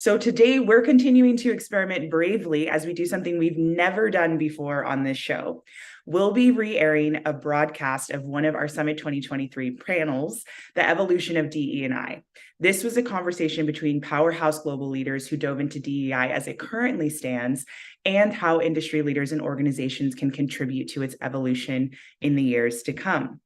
So today we're continuing to experiment bravely as we do something we've never done before on this show. We'll be re-airing a broadcast of one of our Summit 2023 panels, The Evolution of DE&I. This was a conversation between powerhouse global leaders who dove into DEI as it currently stands and how industry leaders and organizations can contribute to its evolution in the years to come.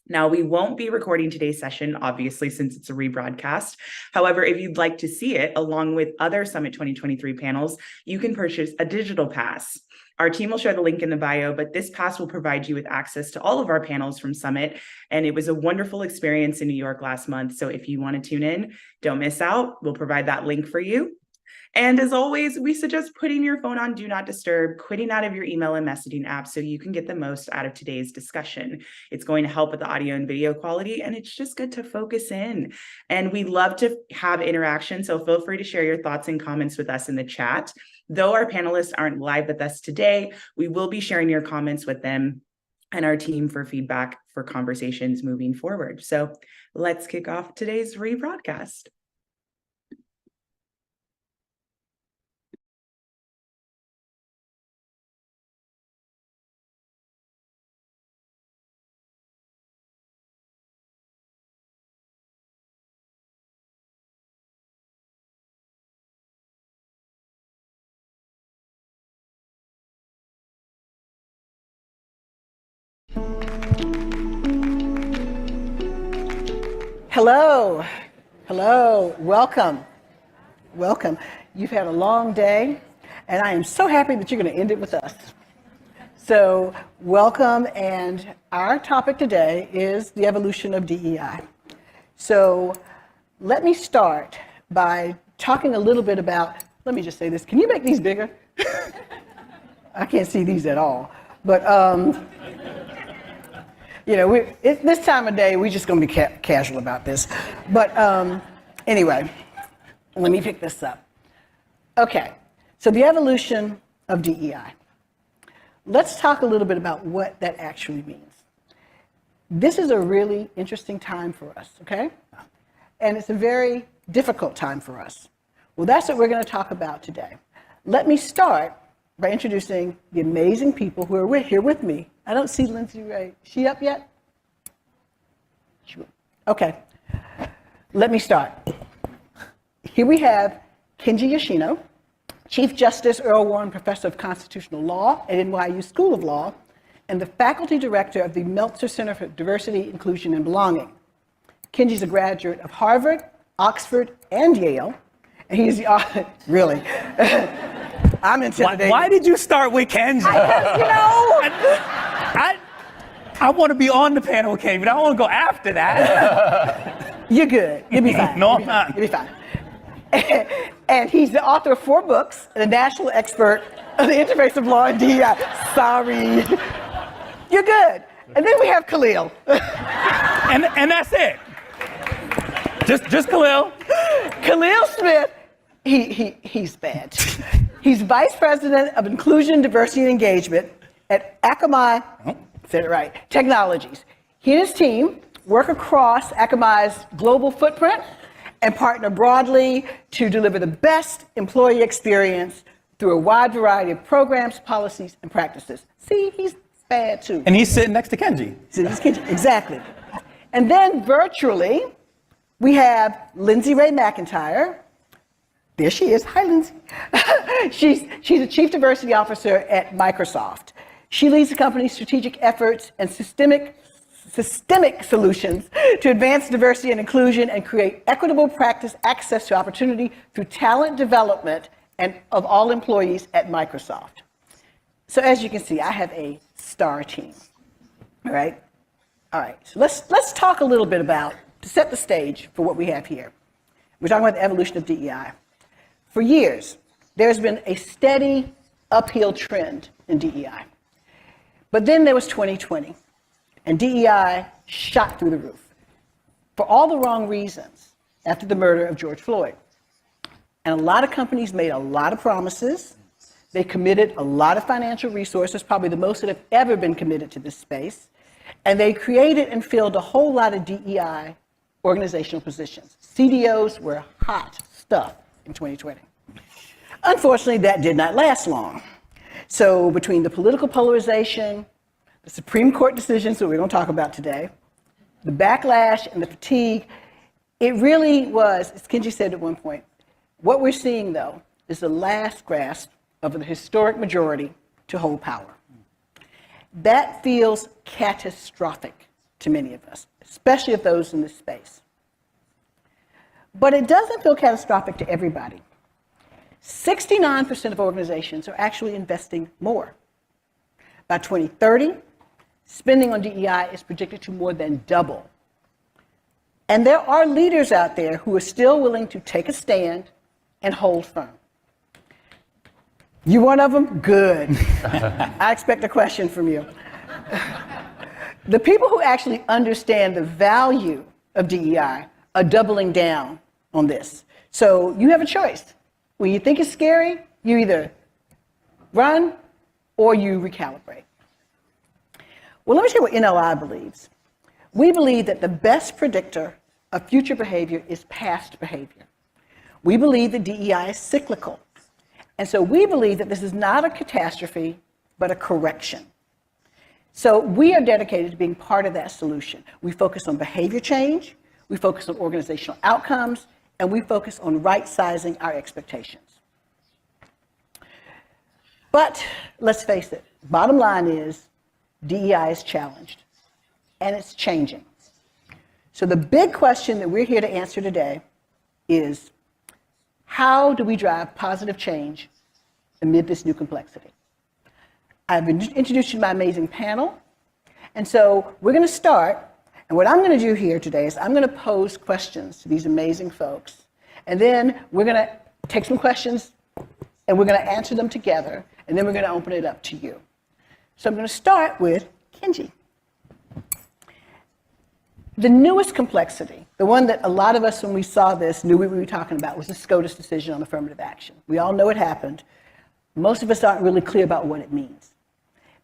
Now, we won't be recording today's session, obviously, since it's a rebroadcast. However, if you'd like to see it, along with other Summit 2023 panels, you can purchase a digital pass. Our team will share the link in the bio, but this pass will provide you with access to all of our panels from Summit. And it was a wonderful experience in New York last month. So if you want to tune in, don't miss out. We'll provide that link for you. And as always, we suggest putting your phone on Do Not Disturb, quitting out of your email and messaging app so you can get the most out of today's discussion. It's going to help with the audio and video quality, and it's just good to focus in. And we love to have interaction, so feel free to share your thoughts and comments with us in the chat. Though our panelists aren't live with us today, we will be sharing your comments with them and our team for feedback for conversations moving forward. So let's kick off today's rebroadcast. Hello, hello, welcome. You've had a long day, and I am so happy that you're going to end it with us. So welcome, and our topic today is the evolution of DEI. So let me start by talking a little bit about, let me just say this, can you make these bigger? I can't see these at all, but this time of day, we're just going to be casual about this. But anyway, let me pick this up. Okay, so the evolution of DEI. Let's talk a little bit about what that actually means. This is a really interesting time for us, okay? And it's a very difficult time for us. Well, that's what we're going to talk about today. Let me start by introducing the amazing people who are here with me. I don't see Lindsay Ray. Is she up yet? Okay. Let me start. Here we have Kenji Yoshino, Chief Justice Earl Warren Professor of Constitutional Law at NYU School of Law, and the Faculty Director of the Meltzer Center for Diversity, Inclusion, and Belonging. Kenji's a graduate of Harvard, Oxford, and Yale, and he's the author, really. I'm intimidated. Why did you start with Kenji? I want to be on the panel with Kenji, but I don't want to go after that. You're good. You'll be fine. No, I'm not. You'll be fine. And he's the author of 4 books and a national expert on the interface of law and DEI. Sorry. You're good. And then we have Khalil. and that's it. Just Khalil. Khalil Smith, he's bad. He's Vice President of Inclusion, Diversity, and Engagement at Akamai, said it right, Technologies. He and his team work across Akamai's global footprint and partner broadly to deliver the best employee experience through a wide variety of programs, policies, and practices. See, he's bad too. And he's sitting next to Kenji. Exactly. And then virtually, we have Lindsay Ray McIntyre. There she is. Hi, Lindsay. She's a Chief Diversity Officer at Microsoft. She leads the company's strategic efforts and systemic solutions to advance diversity and inclusion and create equitable practice access to opportunity through talent development and of all employees at Microsoft. So as you can see, I have a star team. All right. So let's talk a little bit about, to set the stage for what we have here. We're talking about the evolution of DEI. For years, there's been a steady uphill trend in DEI. But then there was 2020, and DEI shot through the roof for all the wrong reasons after the murder of George Floyd. And a lot of companies made a lot of promises. They committed a lot of financial resources, probably the most that have ever been committed to this space. And they created and filled a whole lot of DEI organizational positions. CDOs were hot stuff in 2020. Unfortunately, that did not last long. So between the political polarization, the Supreme Court decisions that we're going to talk about today, the backlash and the fatigue, it really was, as Kenji said at one point, what we're seeing, though, is the last grasp of the historic majority to hold power. That feels catastrophic to many of us, especially of those in this space. But it doesn't feel catastrophic to everybody. 69% of organizations are actually investing more. By 2030, spending on DEI is projected to more than double. And there are leaders out there who are still willing to take a stand and hold firm. You one of them? Good. I expect a question from you. The people who actually understand the value of DEI are doubling down on this. So you have a choice. When you think it's scary, you either run or you recalibrate. Well, let me tell you what NLI believes. We believe that the best predictor of future behavior is past behavior. We believe that DEI is cyclical. And so we believe that this is not a catastrophe, but a correction. So we are dedicated to being part of that solution. We focus on behavior change, we focus on organizational outcomes, and we focus on right-sizing our expectations. But let's face it, bottom line is DEI is challenged, and it's changing. So the big question that we're here to answer today is, how do we drive positive change amid this new complexity? I've introduced you to my amazing panel, and so we're going to start, and what I'm going to do here today is I'm going to pose questions to these amazing folks, and then we're going to take some questions, and we're going to answer them together, and then we're going to open it up to you. So I'm going to start with Kenji. The newest complexity, the one that a lot of us, when we saw this, knew we were talking about, was the SCOTUS decision on affirmative action. We all know it happened. Most of us aren't really clear about what it means.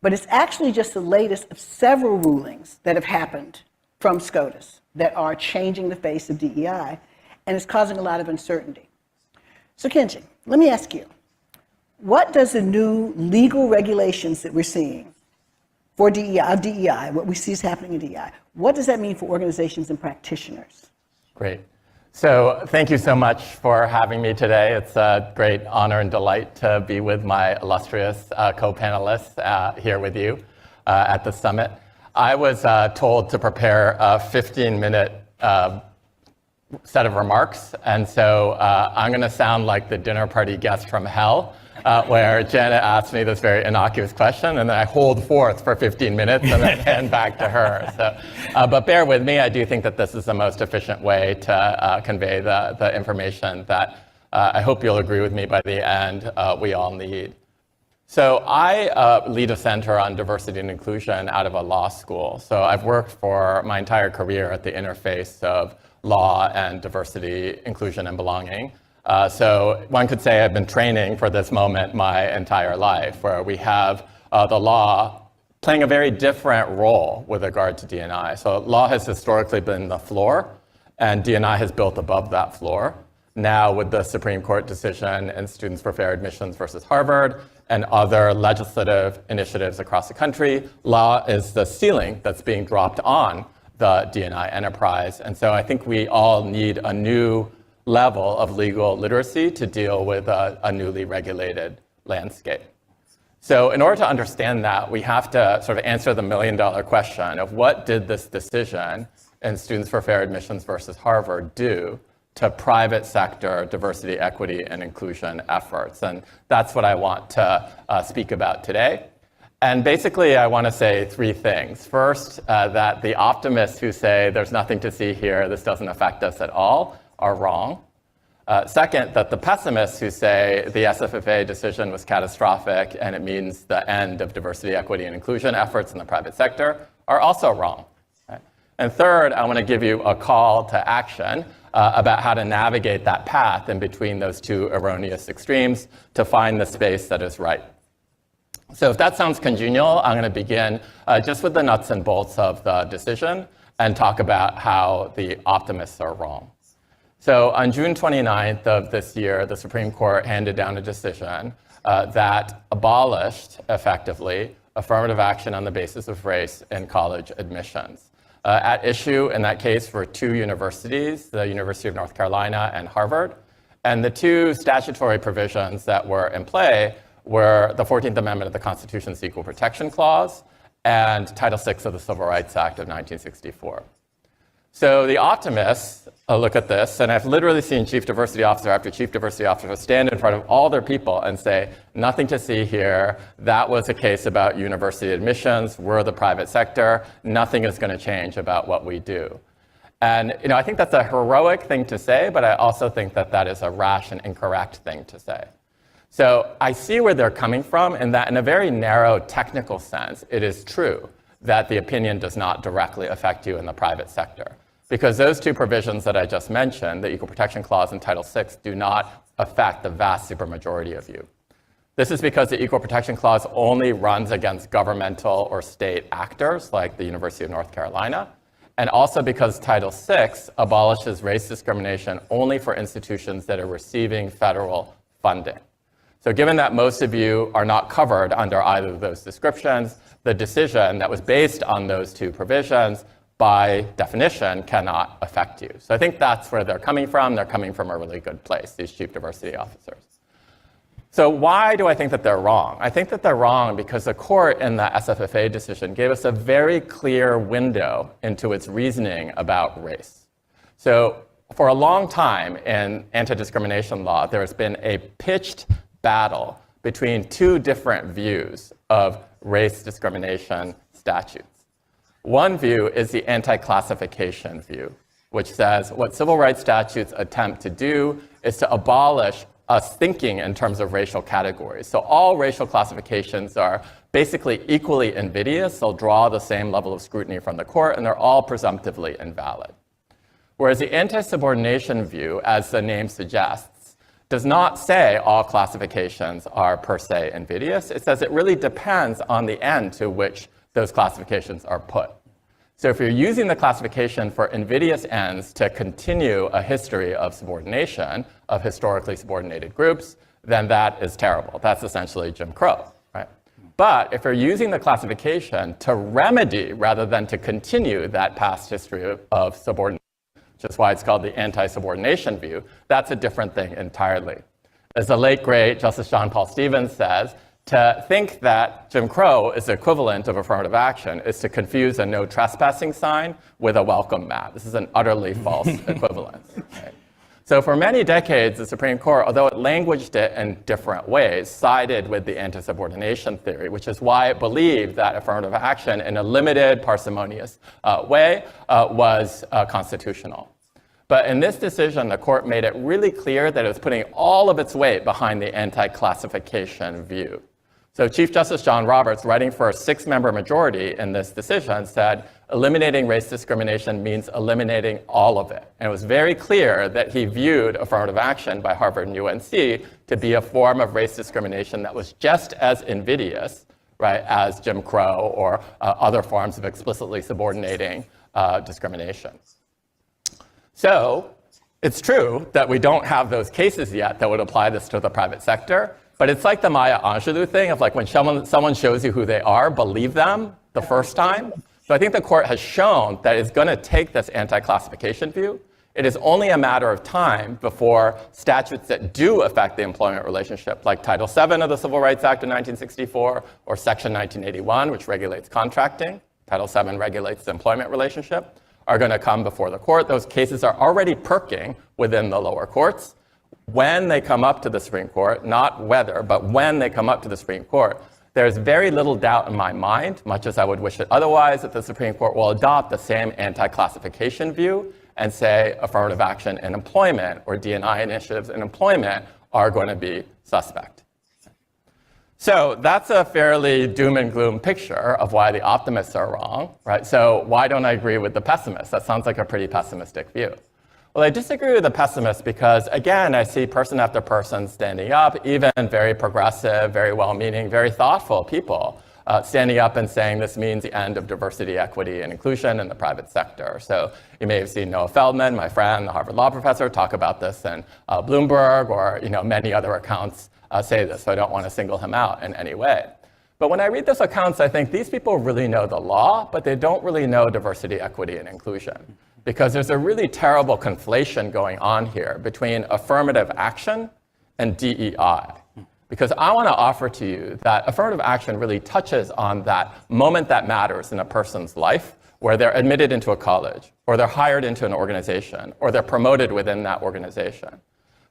But it's actually just the latest of several rulings that have happened from SCOTUS that are changing the face of DEI, and it's causing a lot of uncertainty. So Kenji, let me ask you, what does the new legal regulations that we're seeing for DEI, what we see is happening in DEI, what does that mean for organizations and practitioners? Great. So thank you so much for having me today. It's a great honor and delight to be with my illustrious co-panelists here with you at the summit. I was told to prepare a 15-minute set of remarks, and so I'm going to sound like the dinner party guest from hell, where Janet asked me this very innocuous question, and then I hold forth for 15 minutes and then hand back to her. So, but bear with me, I do think that this is the most efficient way to convey the information that I hope you'll agree with me by the end we all need. So I lead a center on diversity and inclusion out of a law school. So I've worked for my entire career at the interface of law and diversity, inclusion, and belonging. So one could say I've been training for this moment my entire life, where we have the law playing a very different role with regard to D&I. So law has historically been the floor, and D&I has built above that floor. Now with the Supreme Court decision in Students for Fair Admissions versus Harvard and other legislative initiatives across the country, law is the ceiling that's being dropped on the D&I enterprise. And so I think we all need a new level of legal literacy to deal with a newly regulated landscape. So in order to understand that, we have to sort of answer the million-dollar question of what did this decision in Students for Fair Admissions versus Harvard do to private sector diversity, equity, and inclusion efforts? And that's what I want to speak about today. And basically, I want to say three things. First, that the optimists who say there's nothing to see here, this doesn't affect us at all, are wrong. Second, that the pessimists who say the SFFA decision was catastrophic and it means the end of diversity, equity, and inclusion efforts in the private sector are also wrong. Right? And third, I want to give you a call to action about how to navigate that path in between those two erroneous extremes to find the space that is right. So if that sounds congenial, I'm going to begin just with the nuts and bolts of the decision and talk about how the optimists are wrong. So on June 29th of this year, the Supreme Court handed down a decision that abolished, effectively, affirmative action on the basis of race in college admissions. At issue in that case were two universities, the University of North Carolina and Harvard. And the two statutory provisions that were in play were the 14th Amendment of the Constitution's Equal Protection Clause and Title VI of the Civil Rights Act of 1964. So the optimists look at this, and I've literally seen chief diversity officer after chief diversity officer stand in front of all their people and say, nothing to see here. That was a case about university admissions. We're the private sector. Nothing is going to change about what we do. And I think that's a heroic thing to say, but I also think that that is a rash and incorrect thing to say. So I see where they're coming from, in that in a very narrow technical sense, it is true that the opinion does not directly affect you in the private sector. Because those two provisions that I just mentioned, the Equal Protection Clause and Title VI, do not affect the vast supermajority of you. This is because the Equal Protection Clause only runs against governmental or state actors, like the University of North Carolina, and also because Title VI abolishes race discrimination only for institutions that are receiving federal funding. So given that most of you are not covered under either of those descriptions, the decision that was based on those two provisions by definition, cannot affect you. So I think that's where they're coming from. They're coming from a really good place, these chief diversity officers. So why do I think that they're wrong? I think that they're wrong because the court in the SFFA decision gave us a very clear window into its reasoning about race. So for a long time in anti-discrimination law, there has been a pitched battle between two different views of race discrimination statutes. One view is the anti-classification view, which says what civil rights statutes attempt to do is to abolish us thinking in terms of racial categories. So all racial classifications are basically equally invidious. They'll draw the same level of scrutiny from the court, and they're all presumptively invalid. Whereas the anti-subordination view, as the name suggests, does not say all classifications are per se invidious. It says it really depends on the end to which those classifications are put. So if you're using the classification for invidious ends to continue a history of subordination of historically subordinated groups, then that is terrible. That's essentially Jim Crow, right? But if you're using the classification to remedy rather than to continue that past history of subordination, which is why it's called the anti-subordination view, that's a different thing entirely. As the late, great Justice John Paul Stevens says, to think that Jim Crow is the equivalent of affirmative action is to confuse a no trespassing sign with a welcome mat. This is an utterly false equivalence. Right? So for many decades, the Supreme Court, although it languaged it in different ways, sided with the anti-subordination theory, which is why it believed that affirmative action in a limited, parsimonious way was constitutional. But in this decision, the court made it really clear that it was putting all of its weight behind the anti-classification view. So Chief Justice John Roberts, writing for a 6-member majority in this decision, said, eliminating race discrimination means eliminating all of it. And it was very clear that he viewed affirmative action by Harvard and UNC to be a form of race discrimination that was just as invidious, right, as Jim Crow or other forms of explicitly subordinating discrimination. So it's true that we don't have those cases yet that would apply this to the private sector. But it's like the Maya Angelou thing of like when someone shows you who they are, believe them the first time. So I think the court has shown that it's going to take this anti-classification view. It is only a matter of time before statutes that do affect the employment relationship, like Title VII of the Civil Rights Act of 1964 or Section 1981, which regulates contracting, Title VII regulates the employment relationship, are going to come before the court. Those cases are already perking within the lower courts. When they come up to the Supreme Court, not whether, but when they come up to the Supreme Court, there's very little doubt in my mind, much as I would wish it otherwise, that the Supreme Court will adopt the same anti-classification view and say affirmative action in employment or D&I initiatives in employment are going to be suspect. So that's a fairly doom and gloom picture of why the optimists are wrong, right? So why don't I agree with the pessimists? That sounds like a pretty pessimistic view. Well, I disagree with the pessimists because, again, I see person after person standing up, even very progressive, very well-meaning, very thoughtful people standing up and saying this means the end of diversity, equity, and inclusion in the private sector. So you may have seen Noah Feldman, my friend, the Harvard law professor, talk about this in Bloomberg, or many other accounts say this, so I don't want to single him out in any way. But when I read those accounts, I think these people really know the law, but they don't really know diversity, equity, and inclusion. Because there's a really terrible conflation going on here between affirmative action and DEI. Because I want to offer to you that affirmative action really touches on that moment that matters in a person's life, where they're admitted into a college, or they're hired into an organization, or they're promoted within that organization.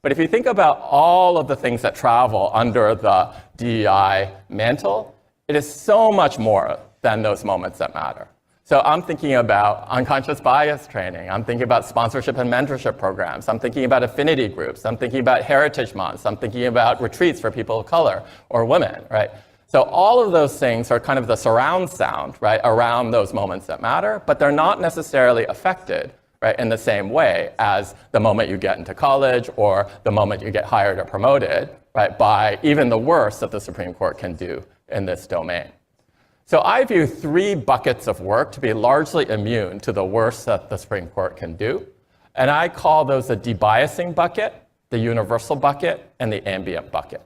But if you think about all of the things that travel under the DEI mantle, it is so much more than those moments that matter. So I'm thinking about unconscious bias training. I'm thinking about sponsorship and mentorship programs. I'm thinking about affinity groups. I'm thinking about heritage months. I'm thinking about retreats for people of color or women, right? So all of those things are kind of the surround sound, right, around those moments that matter, but they're not necessarily affected, right, in the same way as the moment you get into college or the moment you get hired or promoted, right, by even the worst that the Supreme Court can do in this domain. So I view 3 buckets of work to be largely immune to the worst that the Supreme Court can do. And I call those the debiasing bucket, the universal bucket, and the ambient bucket.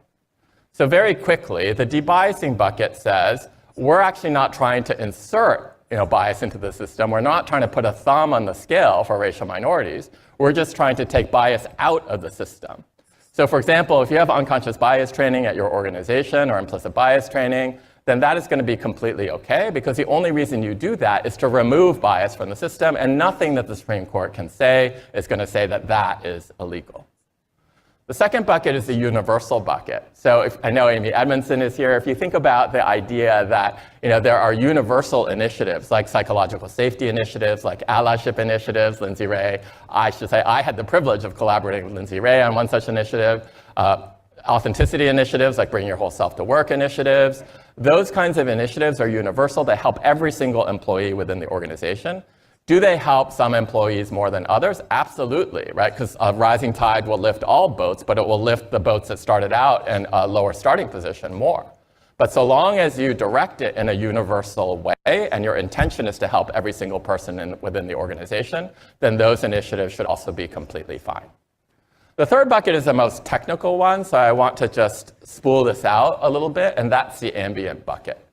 So very quickly, the debiasing bucket says, we're actually not trying to insert bias into the system. We're not trying to put a thumb on the scale for racial minorities. We're just trying to take bias out of the system. So for example, if you have unconscious bias training at your organization or implicit bias training, then that is going to be completely okay, because the only reason you do that is to remove bias from the system, and nothing that the Supreme Court can say is going to say that that is illegal. The second bucket is the universal bucket. So I know Amy Edmondson is here. If you think about the idea that there are universal initiatives like psychological safety initiatives, like allyship initiatives, Lindsay Ray, I should say I had the privilege of collaborating with Lindsay Ray on one such initiative, authenticity initiatives like Bring Your Whole Self to Work initiatives. Those kinds of initiatives are universal. They help every single employee within the organization. Do they help some employees more than others? Absolutely, right? Because a rising tide will lift all boats, but it will lift the boats that started out in a lower starting position more. But so long as you direct it in a universal way and your intention is to help every single person within the organization, then those initiatives should also be completely fine. The third bucket is the most technical one, so I want to just spool this out a little bit, and that's the ambient bucket.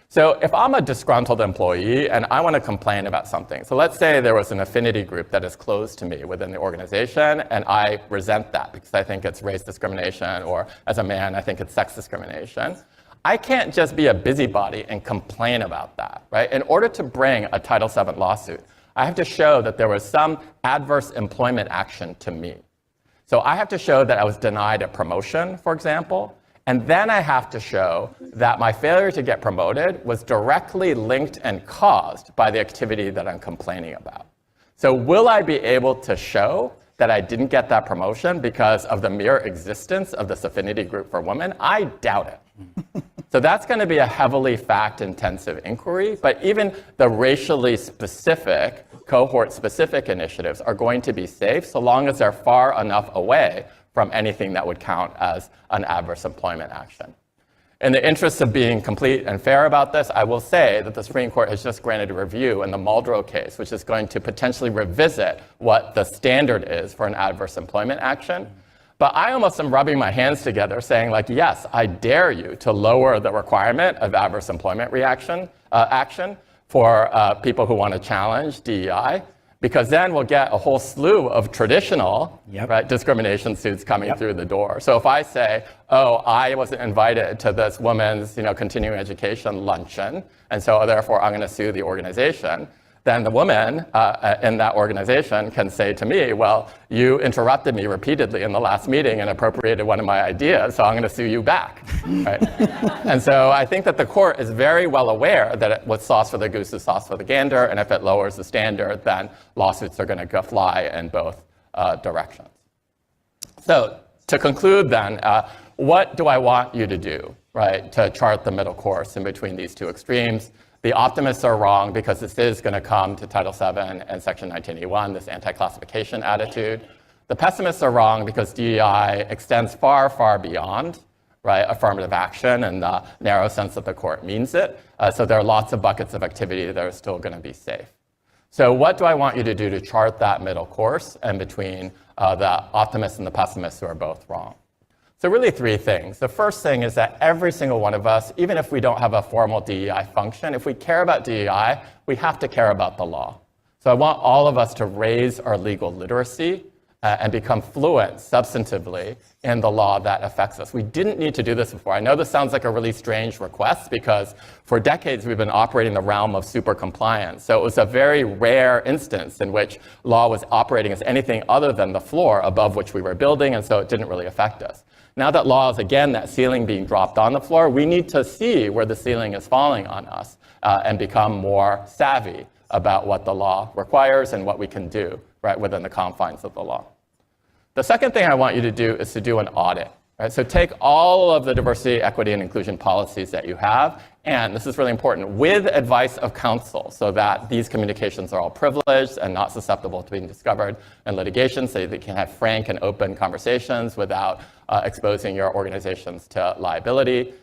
So if I'm a disgruntled employee and I want to complain about something, so let's say there was an affinity group that is close to me within the organization, and I resent that because I think it's race discrimination, or as a man, I think it's sex discrimination. I can't just be a busybody and complain about that, right? In order to bring a Title VII lawsuit, I have to show that there was some adverse employment action to me. So I have to show that I was denied a promotion, for example, and then I have to show that my failure to get promoted was directly linked and caused by the activity that I'm complaining about. So will I be able to show that I didn't get that promotion because of the mere existence of this affinity group for women? I doubt it. So that's going to be a heavily fact-intensive inquiry, but even the racially specific, cohort-specific initiatives are going to be safe so long as they're far enough away from anything that would count as an adverse employment action. In the interest of being complete and fair about this, I will say that the Supreme Court has just granted a review in the Muldrow case, which is going to potentially revisit what the standard is for an adverse employment action. But I almost am rubbing my hands together saying, like, yes, I dare you to lower the requirement of adverse employment action for people who want to challenge DEI, because then we'll get a whole slew of traditional right, discrimination suits coming through the door. So if I say, oh, I wasn't invited to this women's continuing education luncheon, and so therefore I'm going to sue the organization, then the woman in that organization can say to me, well, you interrupted me repeatedly in the last meeting and appropriated one of my ideas, so I'm going to sue you back. Right? And so I think that the court is very well aware that what's sauce for the goose is sauce for the gander, and if it lowers the standard, then lawsuits are going to go fly in both directions. So to conclude then, what do I want you to do, right, to chart the middle course in between these two extremes? The optimists are wrong because this is going to come to Title VII and Section 1981, this anti-classification attitude. The pessimists are wrong because DEI extends far, far beyond right? Affirmative action in the narrow sense that the court means it. So there are lots of buckets of activity that are still going to be safe. So what do I want you to do to chart that middle course and between the optimists and the pessimists who are both wrong? So really three things. The first thing is that every single one of us, even if we don't have a formal DEI function, if we care about DEI, we have to care about the law. So I want all of us to raise our legal literacy and become fluent substantively in the law that affects us. We didn't need to do this before. I know this sounds like a really strange request because for decades we've been operating in the realm of super compliance. So it was a very rare instance in which law was operating as anything other than the floor above which we were building, and so it didn't really affect us. Now that law is, again, that ceiling being dropped on the floor, we need to see where the ceiling is falling on us and become more savvy about what the law requires and what we can do right within the confines of the law. The second thing I want you to do is to do an audit. Right? So take all of the diversity, equity, and inclusion policies that you have, and this is really important, with advice of counsel so that these communications are all privileged and not susceptible to being discovered in litigation, so that you can have frank and open conversations without exposing your organizations to liability.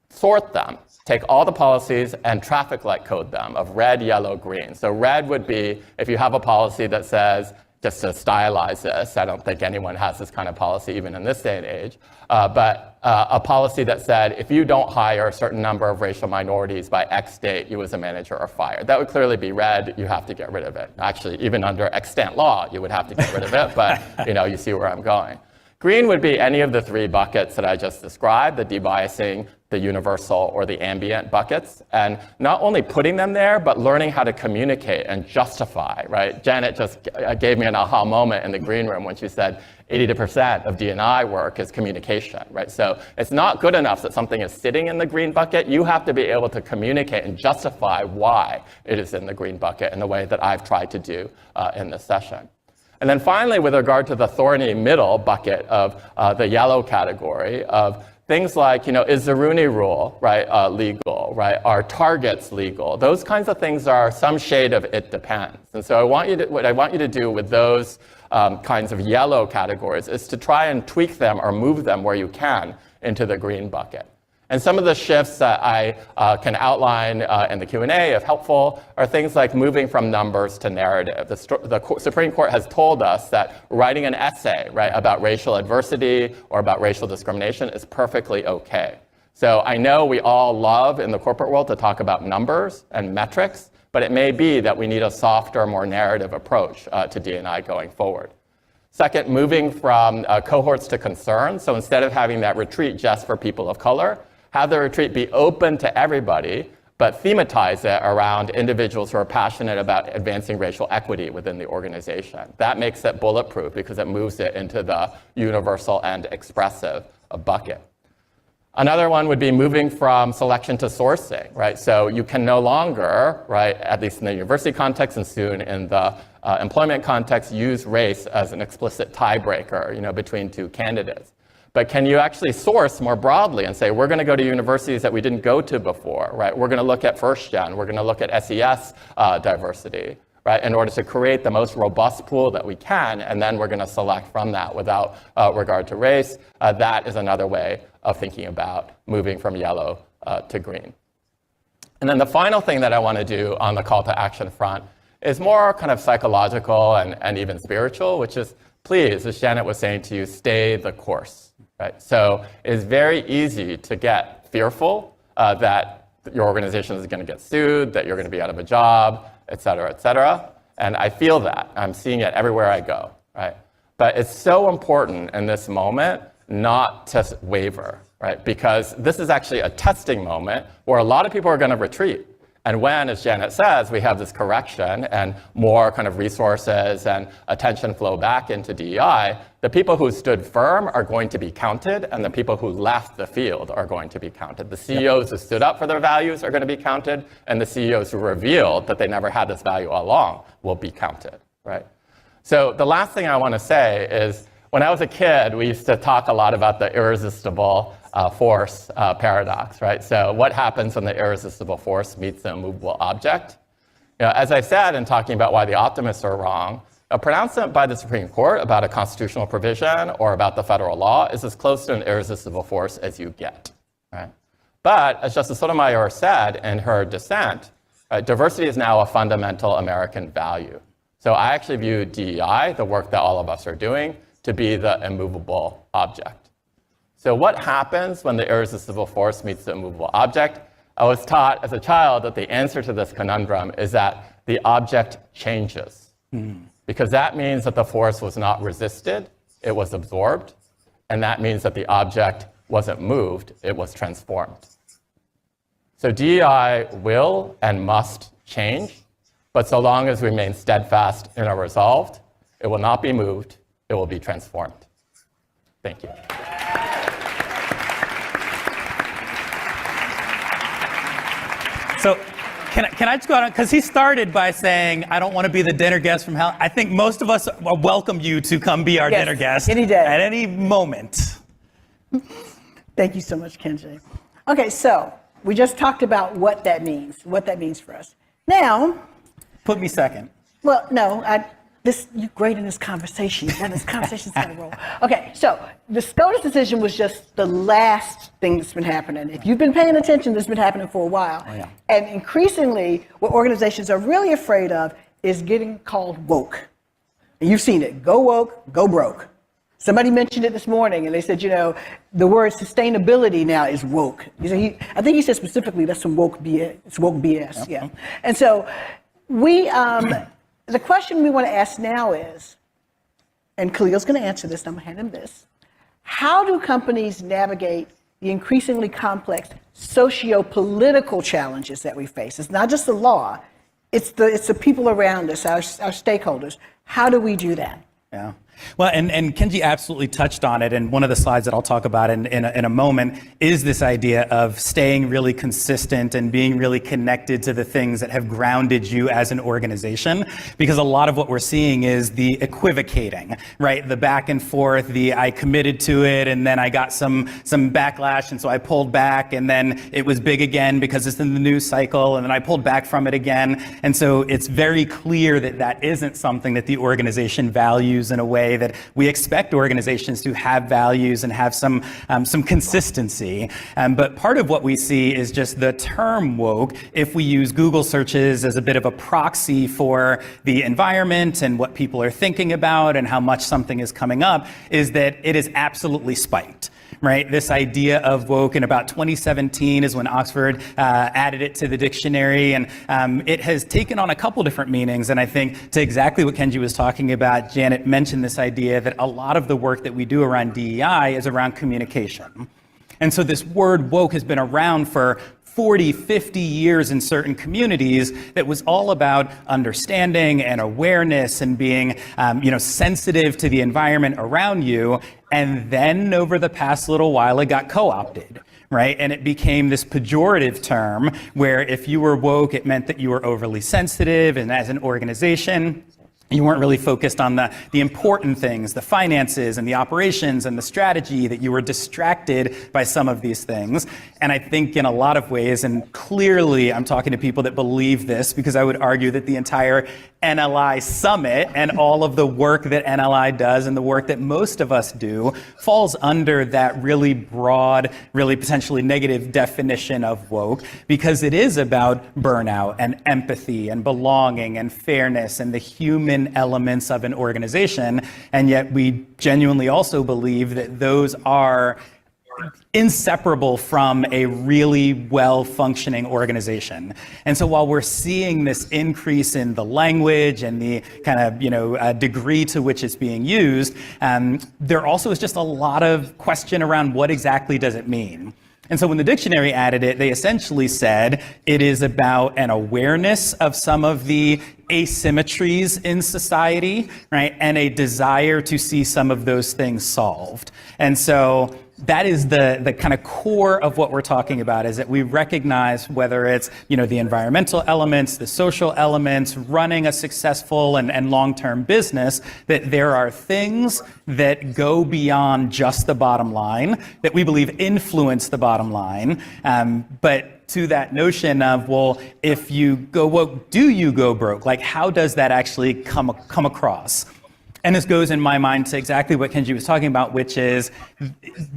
Sort them. Take all the policies and traffic light code them of red, yellow, green. So red would be if you have a policy that says, just to stylize this, I don't think anyone has this kind of policy even in this day and age, but a policy that said if you don't hire a certain number of racial minorities by X date, you as a manager are fired. That would clearly be red, you have to get rid of it. Actually, even under extant law, you would have to get rid of it, but you see where I'm going. Green would be any of the three buckets that I just described, the debiasing, the universal, or the ambient buckets. And not only putting them there, but learning how to communicate and justify, right? Janet just gave me an aha moment in the green room when she said 80% of D&I work is communication, right? So it's not good enough that something is sitting in the green bucket. You have to be able to communicate and justify why it is in the green bucket in the way that I've tried to do in this session. And then finally, with regard to the thorny middle bucket of the yellow category of things like, is the Rooney Rule, right, legal, right? Are targets legal? Those kinds of things are some shade of it depends. And so what I want you to do with those kinds of yellow categories is to try and tweak them or move them where you can into the green bucket. And some of the shifts that I can outline in the Q&A, if helpful, are things like moving from numbers to narrative. The Supreme Court has told us that writing an essay, right, about racial adversity or about racial discrimination is perfectly okay. So I know we all love in the corporate world to talk about numbers and metrics, but it may be that we need a softer, more narrative approach to D&I going forward. Second, moving from cohorts to concerns. So instead of having that retreat just for people of color, have the retreat be open to everybody, but thematize it around individuals who are passionate about advancing racial equity within the organization. That makes it bulletproof because it moves it into the universal and expressive bucket. Another one would be moving from selection to sourcing, right? So you can no longer, right, at least in the university context and soon in the employment context, use race as an explicit tiebreaker, between two candidates. But can you actually source more broadly and say, we're going to go to universities that we didn't go to before, right? We're going to look at first gen, we're going to look at SES diversity, right? In order to create the most robust pool that we can, and then we're going to select from that without regard to race. That is another way of thinking about moving from yellow to green. And then the final thing that I want to do on the call to action front is more kind of psychological and even spiritual, which is, please, as Janet was saying to you, stay the course. Right? So it's very easy to get fearful that your organization is going to get sued, that you're going to be out of a job, et cetera, et cetera. And I feel that. I'm seeing it everywhere I go. Right? But it's so important in this moment not to waver, right? Because this is actually a testing moment where a lot of people are going to retreat. And when, as Janet says, we have this correction and more kind of resources and attention flow back into DEI, the people who stood firm are going to be counted, and the people who left the field are going to be counted. The CEOs who stood up for their values are going to be counted, and the CEOs who revealed that they never had this value all along will be counted, right? So the last thing I want to say is, when I was a kid, we used to talk a lot about the irresistible force paradox, right? So what happens when the irresistible force meets the immovable object? As I said in talking about why the optimists are wrong, A pronouncement by the Supreme Court about a constitutional provision or about the federal law is as close to an irresistible force as you get, right? But as Justice Sotomayor said in her dissent, diversity is now a fundamental American value. So I actually view DEI, the work that all of us are doing, to be the immovable object. So what happens when the irresistible force meets the immovable object? I was taught as a child that the answer to this conundrum is that the object changes. Because that means that the force was not resisted, it was absorbed, and that means that the object wasn't moved, it was transformed. So DEI will and must change, but so long as we remain steadfast in our resolve, it will not be moved, it will be transformed. Thank you. So can I just go on, because he started by saying, I don't want to be the dinner guest from hell. I think most of us welcome you to come be our dinner guest any day. At any moment. Thank you so much, Kenji. Okay, so we just talked about what that means for us. Now, Put me second. well, no, you're great in this conversation. This conversation's gonna roll. Okay, so the SCOTUS decision was just the last thing that's been happening. If you've been paying attention, this has been happening for a while. Oh, yeah. And increasingly, what organizations are really afraid of is getting called woke. And you've seen it, go woke, go broke. Somebody mentioned it this morning, and they said, the word sustainability now is woke. I think he said specifically that's some woke BS. It's woke BS, Yep. yeah. And so the question we want to ask now is, and Khalil's going to answer this, and I'm going to hand him this. How do companies navigate the increasingly complex socio-political challenges that we face? It's not just the law, it's the people around us, our stakeholders. How do we do that? Yeah. Well, and Kenji absolutely touched on it, and one of the slides that I'll talk about in a moment is this idea of staying really consistent and being really connected to the things that have grounded you as an organization, because a lot of what we're seeing is the equivocating, right? The back and forth, I committed to it, and then I got some backlash, and so I pulled back, and then it was big again because it's in the news cycle, and then I pulled back from it again. And so it's very clear that that isn't something that the organization values in a way that we expect organizations to have values and have some consistency. But part of what we see is just the term woke, if we use Google searches as a bit of a proxy for the environment and what people are thinking about and how much something is coming up, is that it is absolutely spiked. Right? This idea of woke in about 2017 is when Oxford added it to the dictionary, and it has taken on a couple different meanings. And I think to exactly what Kenji was talking about, Janet mentioned this idea that a lot of the work that we do around DEI is around communication. And so this word woke has been around for 40, 50 years in certain communities that was all about understanding and awareness and being sensitive to the environment around you. And then over the past little while, it got co-opted, right? And it became this pejorative term where if you were woke, it meant that you were overly sensitive, and as an organization, you weren't really focused on the important things, the finances and the operations and the strategy, that you were distracted by some of these things. And I think in a lot of ways, and clearly I'm talking to people that believe this, because I would argue that the entire NLI Summit and all of the work that NLI does and the work that most of us do falls under that really broad, really potentially negative definition of woke, because it is about burnout and empathy and belonging and fairness and the human elements of an organization. And yet we genuinely also believe that those are inseparable from a really well-functioning organization. And so while we're seeing this increase in the language and the kind of degree to which it's being used, there also is just a lot of question around what exactly does it mean. And so when the dictionary added it, they essentially said it is about an awareness of some of the asymmetries in society, right, and a desire to see some of those things solved. And so that is the kind of core of what we're talking about, is that we recognize whether it's, the environmental elements, the social elements, running a successful and long-term business, that there are things that go beyond just the bottom line, that we believe influence the bottom line. But to that notion of, well, if you go woke, do you go broke? Like, how does that actually come across? And this goes in my mind to exactly what Kenji was talking about, which is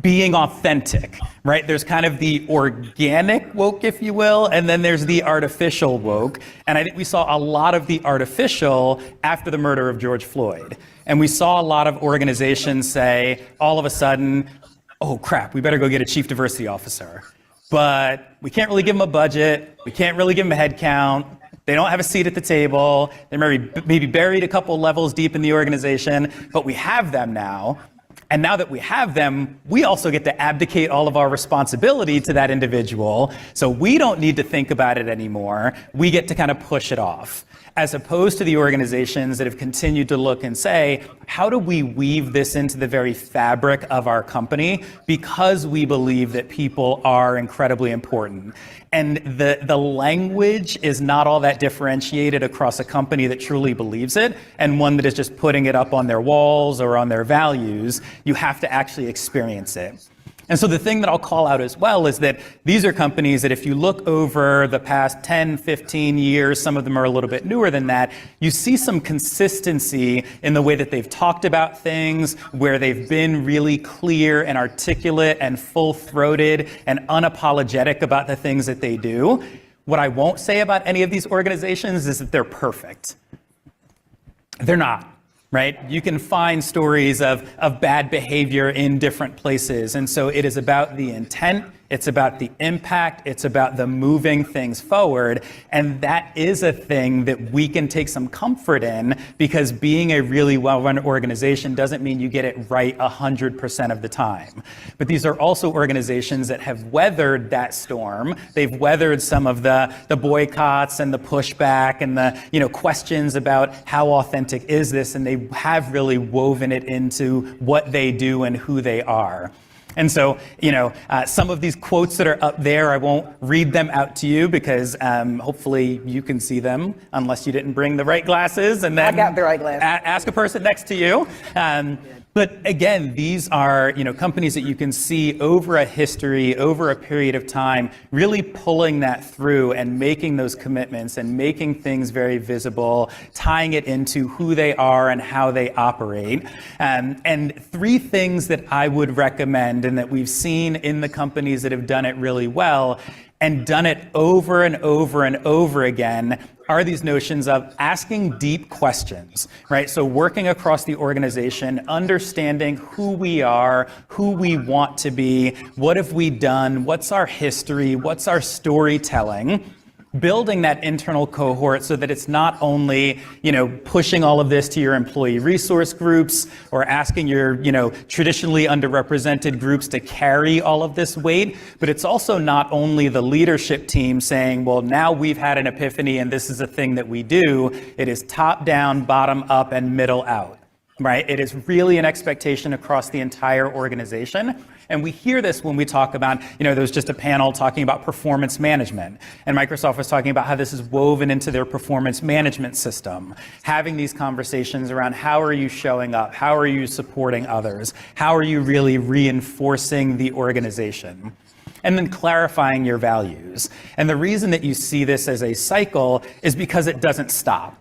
being authentic, right? There's kind of the organic woke, if you will, and then there's the artificial woke. And I think we saw a lot of the artificial after the murder of George Floyd. And we saw a lot of organizations say, all of a sudden, oh crap, we better go get a chief diversity officer. But we can't really give them a budget. We can't really give them a head count. They don't have a seat at the table. They're maybe buried a couple levels deep in the organization, but we have them now. And now that we have them, we also get to abdicate all of our responsibility to that individual. So we don't need to think about it anymore. We get to kind of push it off, as opposed to the organizations that have continued to look and say, how do we weave this into the very fabric of our company? Because we believe that people are incredibly important. And the language is not all that differentiated across a company that truly believes it and one that is just putting it up on their walls or on their values. You have to actually experience it. And so the thing that I'll call out as well is that these are companies that if you look over the past 10, 15 years, some of them are a little bit newer than that, you see some consistency in the way that they've talked about things, where they've been really clear and articulate and full-throated and unapologetic about the things that they do. What I won't say about any of these organizations is that they're perfect. They're not. Right? You can find stories of bad behavior in different places. And so it is about the intent, it's about the impact, it's about the moving things forward. And that is a thing that we can take some comfort in, because being a really well-run organization doesn't mean you get it right 100% of the time. But these are also organizations that have weathered that storm. They've weathered some of the boycotts and the pushback and the questions about how authentic is this, and they have really woven it into what they do and who they are. And so, some of these quotes that are up there, I won't read them out to you because hopefully you can see them, unless you didn't bring the right glasses. And then I got the right glasses. Ask a person next to you. But again, these are companies that you can see over a history, over a period of time, really pulling that through and making those commitments and making things very visible, tying it into who they are and how they operate. And three things that I would recommend and that we've seen in the companies that have done it really well and done it over and over and over again are these notions of asking deep questions, right? So working across the organization, understanding who we are, who we want to be, what have we done, what's our history, what's our storytelling, building that internal cohort so that it's not only, pushing all of this to your employee resource groups or asking your, traditionally underrepresented groups to carry all of this weight, but it's also not only the leadership team saying, well, now we've had an epiphany and this is a thing that we do. It is top down, bottom up, and middle out. Right? It is really an expectation across the entire organization. And we hear this when we talk about, there was just a panel talking about performance management. And Microsoft was talking about how this is woven into their performance management system. Having these conversations around how are you showing up? How are you supporting others? How are you really reinforcing the organization? And then clarifying your values. And the reason that you see this as a cycle is because it doesn't stop.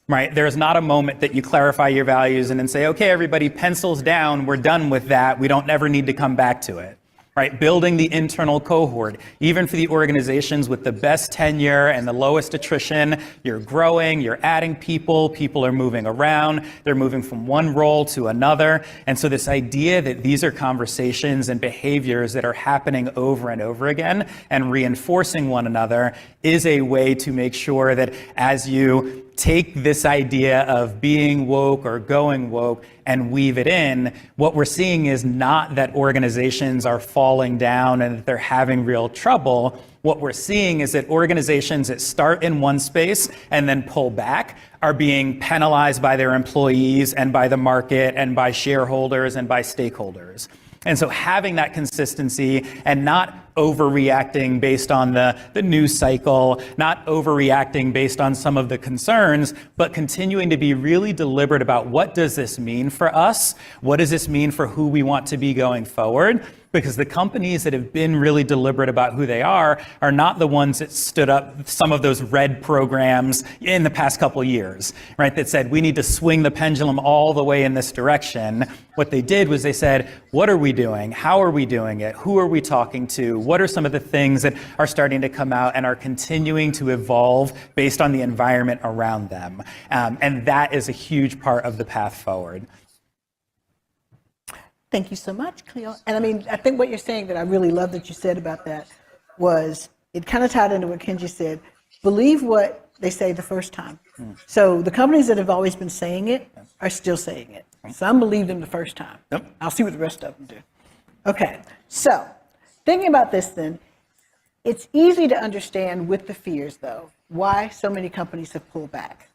Right? There's not a moment that you clarify your values and then say, okay, everybody, pencils down, we're done with that. We don't ever need to come back to it. Right? Building the internal cohort, even for the organizations with the best tenure and the lowest attrition, you're growing, you're adding people are moving around, they're moving from one role to another. And so this idea that these are conversations and behaviors that are happening over and over again and reinforcing one another is a way to make sure that as you take this idea of being woke or going woke and weave it in, what we're seeing is not that organizations are falling down and that they're having real trouble. What we're seeing is that organizations that start in one space and then pull back are being penalized by their employees and by the market and by shareholders and by stakeholders. And so having that consistency and not overreacting based on the news cycle, not overreacting based on some of the concerns, but continuing to be really deliberate about what does this mean for us? What does this mean for who we want to be going forward? Because the companies that have been really deliberate about who they are not the ones that stood up some of those red programs in the past couple of years, right? That said, we need to swing the pendulum all the way in this direction. What they did was they said, what are we doing? How are we doing it? Who are we talking to? What are some of the things that are starting to come out and are continuing to evolve based on the environment around them? And that is a huge part of the path forward. Thank you so much, Cleo. And I mean, I think what you're saying that I really love that you said about that was it kind of tied into what Kenji said. Believe what they say the first time. So the companies that have always been saying it are still saying it. Some believe them the first time. Yep. I'll see what the rest of them do. Okay, so thinking about this then, it's easy to understand with the fears though, why so many companies have pulled back.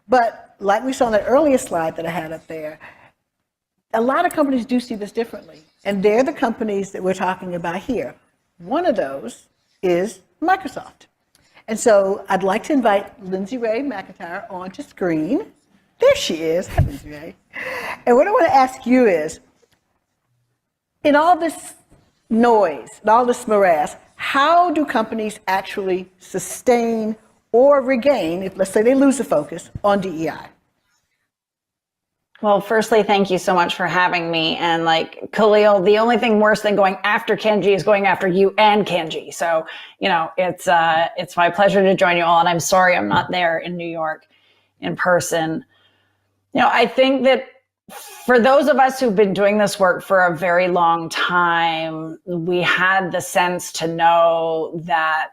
But like we saw in that earlier slide that I had up there, a lot of companies do see this differently, and they're the companies that we're talking about here. One of those is Microsoft. And so I'd like to invite Lindsay Ray McIntyre onto screen. There she is. Hi, Lindsay Ray. And what I want to ask you is, in all this noise, in all this morass, how do companies actually sustain or regain, if let's say they lose the focus, on DEI? Well, firstly, thank you so much for having me. And like Khalil, the only thing worse than going after Kenji is going after you and Kenji. So, it's my pleasure to join you all. And I'm sorry I'm not there in New York in person. I think that for those of us who've been doing this work for a very long time, we had the sense to know that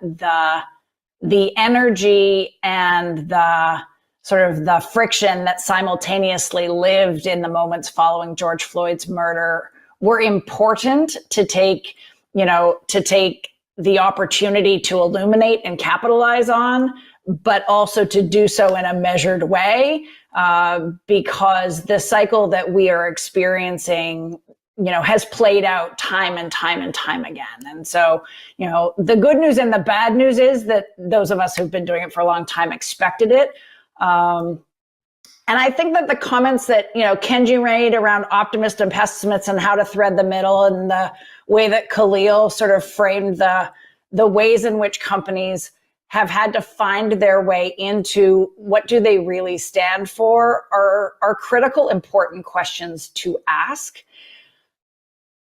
the energy and the sort of the friction that simultaneously lived in the moments following George Floyd's murder were important to take the opportunity to illuminate and capitalize on, but also to do so in a measured way, because the cycle that we are experiencing, has played out time and time and time again. And so, the good news and the bad news is that those of us who've been doing it for a long time expected it. And I think that the comments that, Kenji made around optimists and pessimists and how to thread the middle, and the way that Khalil sort of framed the ways in which companies have had to find their way into what do they really stand for are critical, important questions to ask.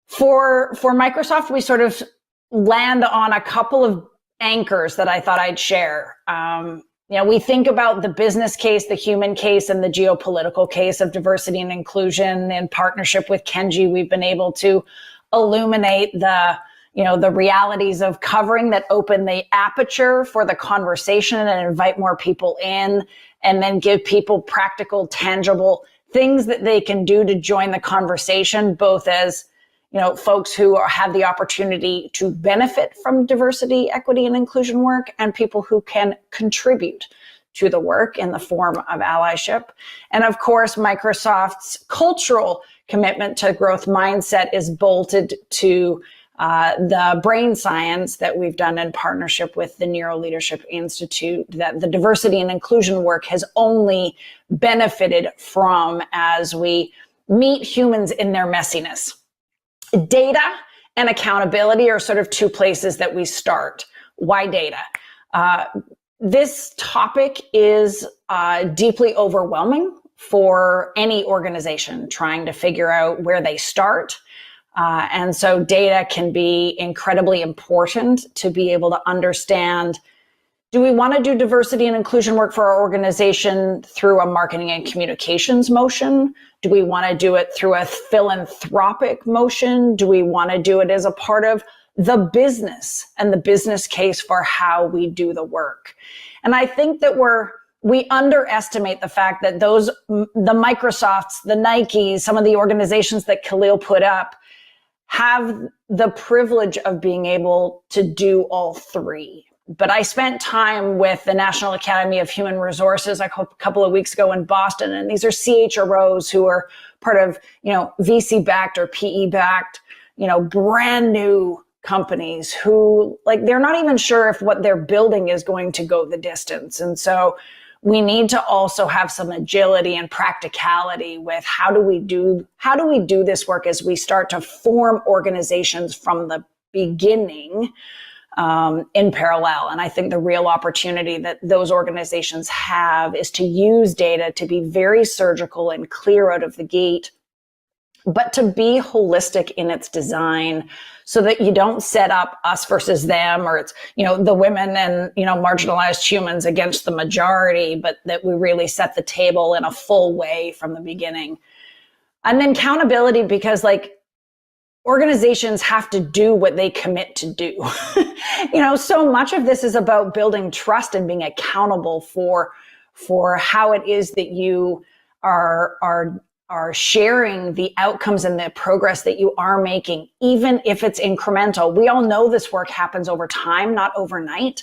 For Microsoft, we sort of land on a couple of anchors that I thought I'd share. We think about the business case, the human case, and the geopolitical case of diversity and inclusion. In partnership with Kenji, we've been able to illuminate the realities of covering that open the aperture for the conversation and invite more people in, and then give people practical, tangible things that they can do to join the conversation, both as folks who have the opportunity to benefit from diversity, equity, and inclusion work, and people who can contribute to the work in the form of allyship. And of course, Microsoft's cultural commitment to growth mindset is bolted to the brain science that we've done in partnership with the Neuro Leadership Institute, that the diversity and inclusion work has only benefited from as we meet humans in their messiness. Data and accountability are sort of two places that we start. Why data? This topic is deeply overwhelming for any organization trying to figure out where they start. And so data can be incredibly important to be able to understand, do we want to do diversity and inclusion work for our organization through a marketing and communications motion? Do we want to do it through a philanthropic motion? Do we want to do it as a part of the business and the business case for how we do the work? And I think that we underestimate the fact that the Microsofts, the Nikes, some of the organizations that Khalil put up have the privilege of being able to do all three. But I spent time with the National Academy of Human Resources a couple of weeks ago in Boston, and these are CHROs who are part of, VC-backed or PE-backed, brand new companies who, they're not even sure if what they're building is going to go the distance. And so we need to also have some agility and practicality with how do we do this work as we start to form organizations from the beginning, in parallel. And I think the real opportunity that those organizations have is to use data to be very surgical and clear out of the gate, but to be holistic in its design so that you don't set up us versus them, or it's, the women and, marginalized humans against the majority, but that we really set the table in a full way from the beginning. And then accountability, because organizations have to do what they commit to do. So much of this is about building trust and being accountable for how it is that you are sharing the outcomes and the progress that you are making, even if it's incremental. We all know this work happens over time, not overnight,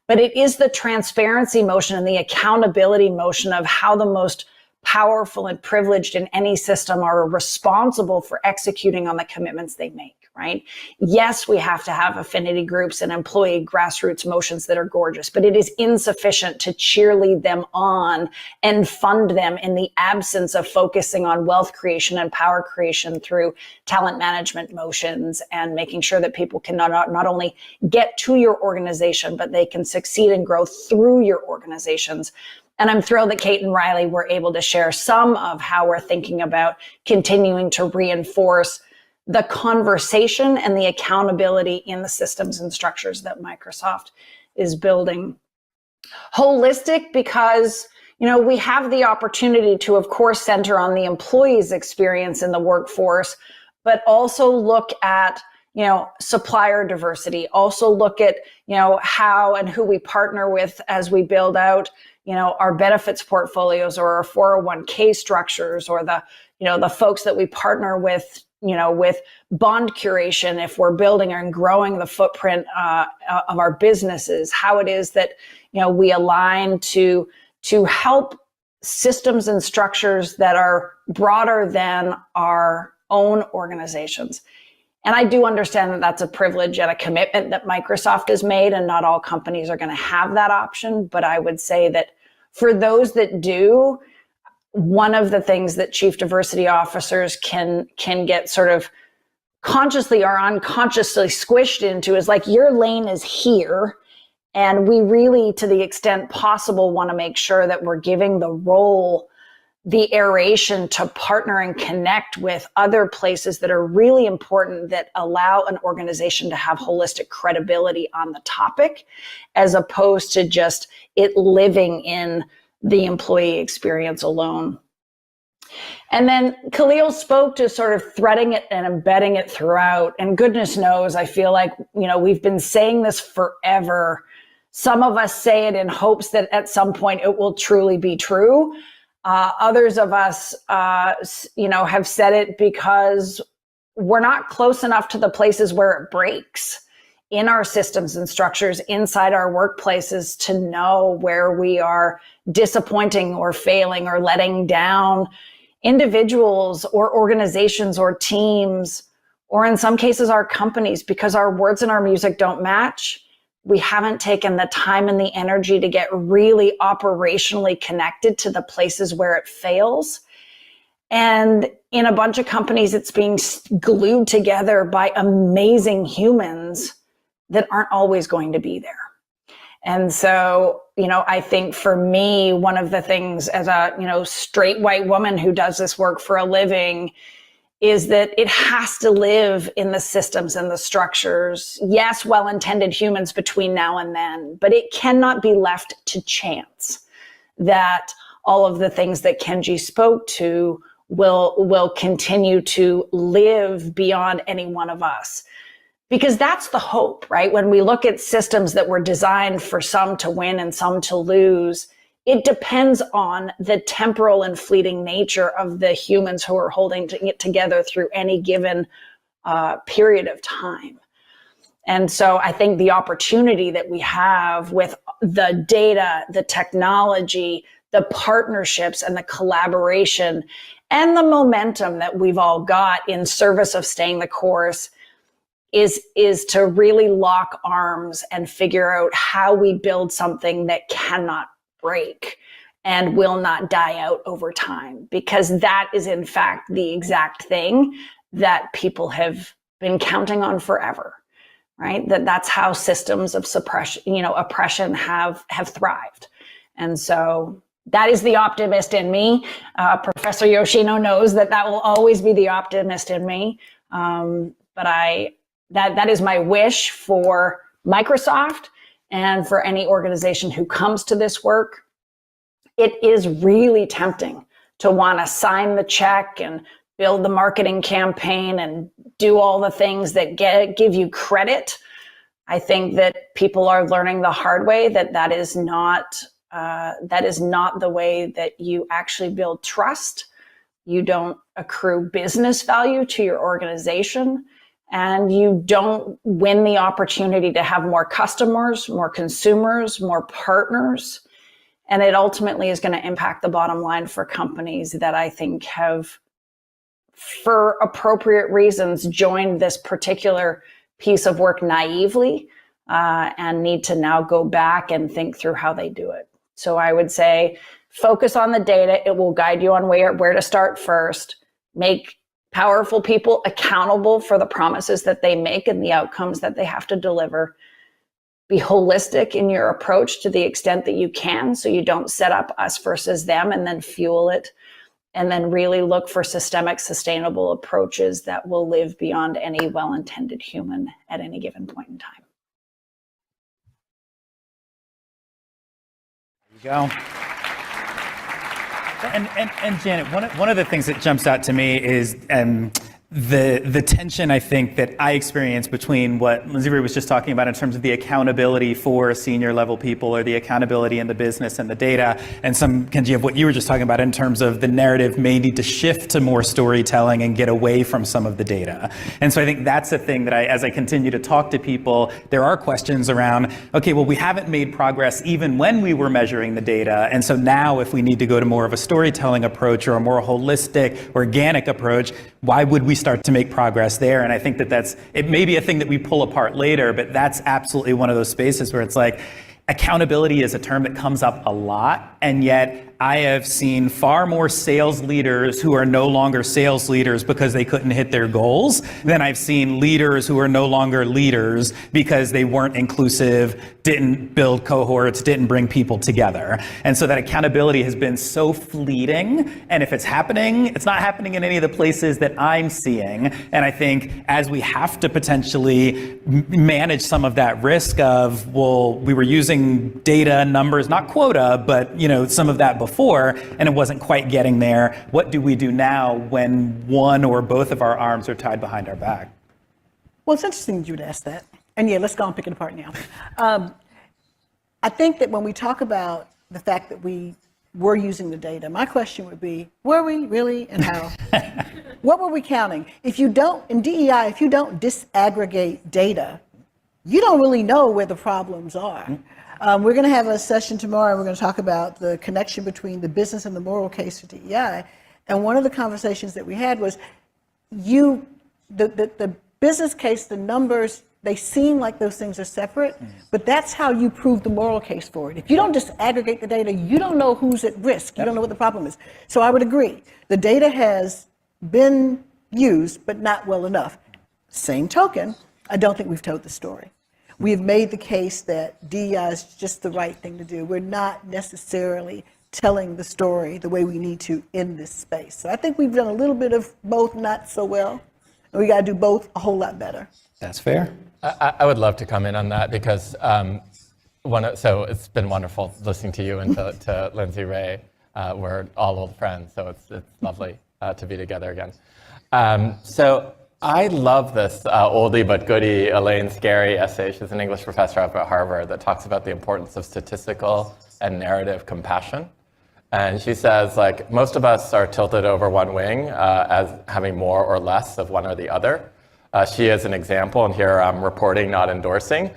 but it is the transparency motion and the accountability motion of how the most powerful and privileged in any system are responsible for executing on the commitments they make, right? Yes, we have to have affinity groups and employee grassroots motions that are gorgeous, but it is insufficient to cheerlead them on and fund them in the absence of focusing on wealth creation and power creation through talent management motions and making sure that people can not only get to your organization, but they can succeed and grow through your organizations. And I'm thrilled that Kate and Riley were able to share some of how we're thinking about continuing to reinforce the conversation and the accountability in the systems and structures that Microsoft is building. Holistic because, we have the opportunity to, of course, center on the employee's experience in the workforce, but also look at supplier diversity, also look at, how and who we partner with as we build out, our benefits portfolios or our 401k structures, or the folks that we partner with, with bond curation, if we're building and growing the footprint of our businesses, how it is that, we align to help systems and structures that are broader than our own organizations. And I do understand that that's a privilege and a commitment that Microsoft has made, and not all companies are going to have that option. But I would say that for those that do, one of the things that chief diversity officers can get sort of consciously or unconsciously squished into is your lane is here. And we really, to the extent possible, want to make sure that we're giving the role the aeration to partner and connect with other places that are really important, that allow an organization to have holistic credibility on the topic, as opposed to just it living in the employee experience alone. And then Khalil spoke to sort of threading it and embedding it throughout. And goodness knows, I feel like, we've been saying this forever. Some of us say it in hopes that at some point it will truly be true. Others of us, have said it because we're not close enough to the places where it breaks in our systems and structures inside our workplaces to know where we are disappointing or failing or letting down individuals or organizations or teams, or in some cases our companies, because our words and our music don't match. We haven't taken the time and the energy to get really operationally connected to the places where it fails. And in a bunch of companies, it's being glued together by amazing humans that aren't always going to be there. And so, I think for me, one of the things as a, straight white woman who does this work for a living is that it has to live in the systems and the structures. Yes, well-intended humans between now and then, but it cannot be left to chance that all of the things that Kenji spoke to will continue to live beyond any one of us. Because that's the hope, right? When we look at systems that were designed for some to win and some to lose, it depends on the temporal and fleeting nature of the humans who are holding it together through any given period of time. And so I think the opportunity that we have with the data, the technology, the partnerships and the collaboration and the momentum that we've all got in service of staying the course is to really lock arms and figure out how we build something that cannot break and will not die out over time, because that is in fact the exact thing that people have been counting on forever, right? That's how systems of suppression, oppression have thrived. And so that is the optimist in me. Professor Yoshino knows that will always be the optimist in me. But that is my wish for Microsoft and for any organization who comes to this work. It is really tempting to want to sign the check and build the marketing campaign and do all the things that give you credit. I think that people are learning the hard way that is not the way that you actually build trust. You don't accrue business value to your organization, and you don't win the opportunity to have more customers, more consumers, more partners. And it ultimately is going to impact the bottom line for companies that I think have, for appropriate reasons, joined this particular piece of work naively and need to now go back and think through how they do it. So I would say focus on the data. It will guide you on where to start first. Make powerful people accountable for the promises that they make and the outcomes that they have to deliver. Be holistic in your approach to the extent that you can, so you don't set up us versus them and then fuel it. And then really look for systemic, sustainable approaches that will live beyond any well-intended human at any given point in time. There you go. And Janet, one of the things that jumps out to me is the tension, I think, that I experience between what Lindsay Ray was just talking about in terms of the accountability for senior level people, or the accountability in the business and the data, and some, Kenji, of what you were just talking about in terms of the narrative may need to shift to more storytelling and get away from some of the data. And so I think that's the thing that as I continue to talk to people, there are questions around, okay, well, we haven't made progress even when we were measuring the data. And so now if we need to go to more of a storytelling approach or a more holistic, organic approach, why would we start to make progress there? And I think it may be a thing that we pull apart later, but that's absolutely one of those spaces where it's like, accountability is a term that comes up a lot, and yet I have seen far more sales leaders who are no longer sales leaders because they couldn't hit their goals than I've seen leaders who are no longer leaders because they weren't inclusive, didn't build cohorts, didn't bring people together. And so that accountability has been so fleeting, and if it's happening, it's not happening in any of the places that I'm seeing. And I think as we have to potentially manage some of that risk of, well, we were using data, numbers, not quota, but some of that before, and it wasn't quite getting there. What do we do now when one or both of our arms are tied behind our back? Well, it's interesting you would ask that. And yeah, let's go and pick it apart now. I think that when we talk about the fact that we were using the data, my question would be, were we really, and how? What were we counting? If you don't, in DEI, if you don't disaggregate data, you don't really know where the problems are. We're going to have a session tomorrow. We're going to talk about the connection between the business and the moral case for DEI. And one of the conversations that we had was, the business case, the numbers, they seem like those things are separate, but that's how you prove the moral case for it. If you don't just aggregate the data, you don't know who's at risk. You don't know what the problem is. So I would agree. The data has been used, but not well enough. Same token, I don't think we've told the story. We've made the case that DEI is just the right thing to do. We're not necessarily telling the story the way we need to in this space. So I think we've done a little bit of both not so well, and we got to do both a whole lot better. That's fair. I would love to come in on that because so it's been wonderful listening to you and to Lindsay Ray. We're all old friends, so it's lovely to be together again. So I love this oldie but goodie Elaine Scarry essay. She's an English professor up at Harvard that talks about the importance of statistical and narrative compassion. And she says, most of us are tilted over one wing as having more or less of one or the other. She is an example, and here I'm reporting, not endorsing,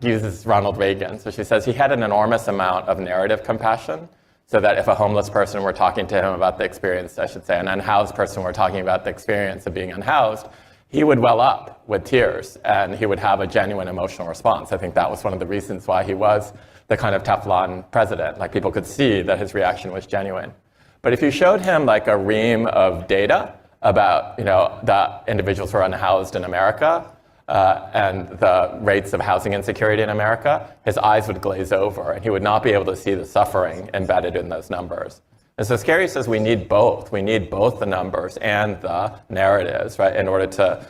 uses Ronald Reagan. So she says he had an enormous amount of narrative compassion, so that if a homeless person were talking to him about the experience, I should say, an unhoused person were talking about the experience of being unhoused, he would well up with tears and he would have a genuine emotional response. I think that was one of the reasons why he was the kind of Teflon president. Like, people could see that his reaction was genuine. But if you showed him like a ream of data about, the individuals who are unhoused in America and the rates of housing insecurity in America, his eyes would glaze over and he would not be able to see the suffering embedded in those numbers. And so Scary says we need both. We need both the numbers and the narratives, right, in order to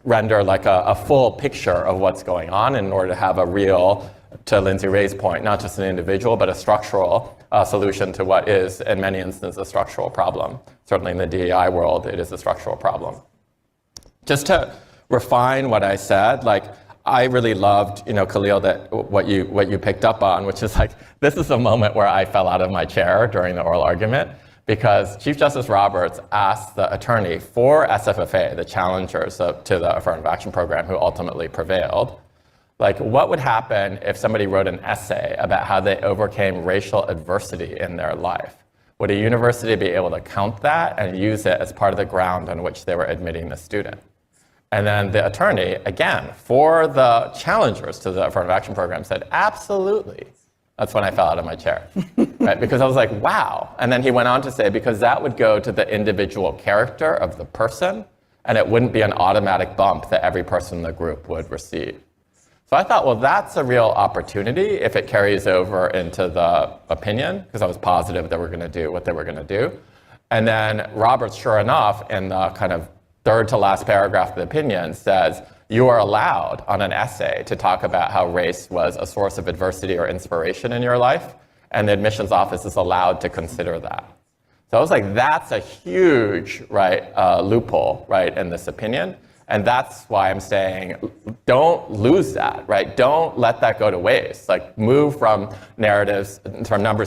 render like a full picture of what's going on, in order to have a real, to Lindsay Ray's point, not just an individual, but a structural solution to what is, in many instances, a structural problem. Certainly in the DEI world, it is a structural problem. Just to refine what I said, like, I really loved, Khalil, that what you picked up on, which is like, this is a moment where I fell out of my chair during the oral argument, because Chief Justice Roberts asked the attorney for SFFA, the challengers to the affirmative action program who ultimately prevailed, like, what would happen if somebody wrote an essay about how they overcame racial adversity in their life? Would a university be able to count that and use it as part of the ground on which they were admitting the student? And then the attorney, again, for the challengers to the affirmative action program, said, absolutely. That's when I fell out of my chair, right? Because I was like, wow. And then he went on to say, because that would go to the individual character of the person, and it wouldn't be an automatic bump that every person in the group would receive. So I thought, well, that's a real opportunity if it carries over into the opinion, because I was positive they were going to do what they were going to do. And then Roberts, sure enough, in the kind of third to last paragraph of the opinion, says you are allowed on an essay to talk about how race was a source of adversity or inspiration in your life, and the admissions office is allowed to consider that. So I was like, that's a huge, loophole, in this opinion. And that's why I'm saying, don't lose that, right? Don't let that go to waste. Like, move from numbers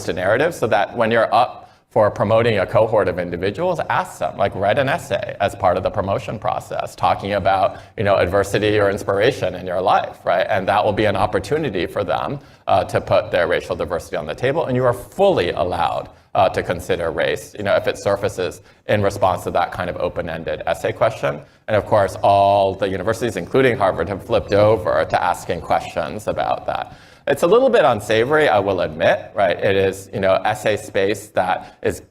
to narratives, so that when you're up for promoting a cohort of individuals, ask them, like, write an essay as part of the promotion process, talking about, adversity or inspiration in your life, right? And that will be an opportunity for them to put their racial diversity on the table. And you are fully allowed to consider race, if it surfaces in response to that kind of open-ended essay question. And of course, all the universities, including Harvard, have flipped over to asking questions about that. It's a little bit unsavory, I will admit, right? It is, essay space that is,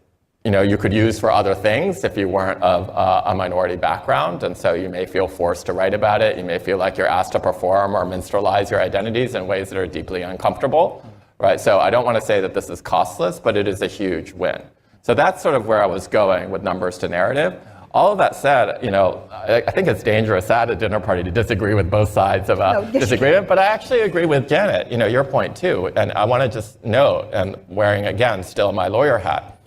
you could use for other things if you weren't of a minority background. And so you may feel forced to write about it. You may feel like you're asked to perform or minstrelize your identities in ways that are deeply uncomfortable, right? So I don't want to say that this is costless, but it is a huge win. So that's sort of where I was going with numbers to narrative. All of that said, I think it's dangerous at a dinner party to disagree with both sides of a disagreement, but I actually agree with Janet, your point too. And I want to just note, and wearing, again, still my lawyer hat,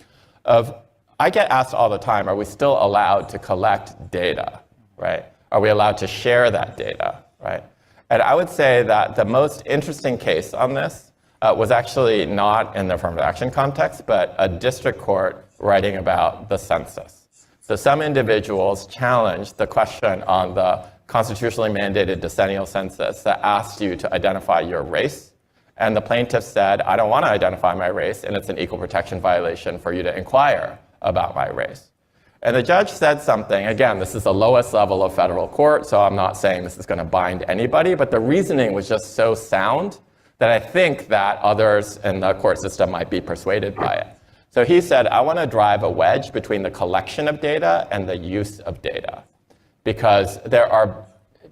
I get asked all the time, are we still allowed to collect data, right? Are we allowed to share that data, right? And I would say that the most interesting case on this was actually not in the affirmative action context, but a district court writing about the census. So some individuals challenged the question on the constitutionally mandated decennial census that asked you to identify your race. And the plaintiff said, I don't want to identify my race, and it's an equal protection violation for you to inquire about my race. And the judge said something, again, this is the lowest level of federal court, so I'm not saying this is going to bind anybody, but the reasoning was just so sound that I think that others in the court system might be persuaded by it. So he said, I want to drive a wedge between the collection of data and the use of data, because there are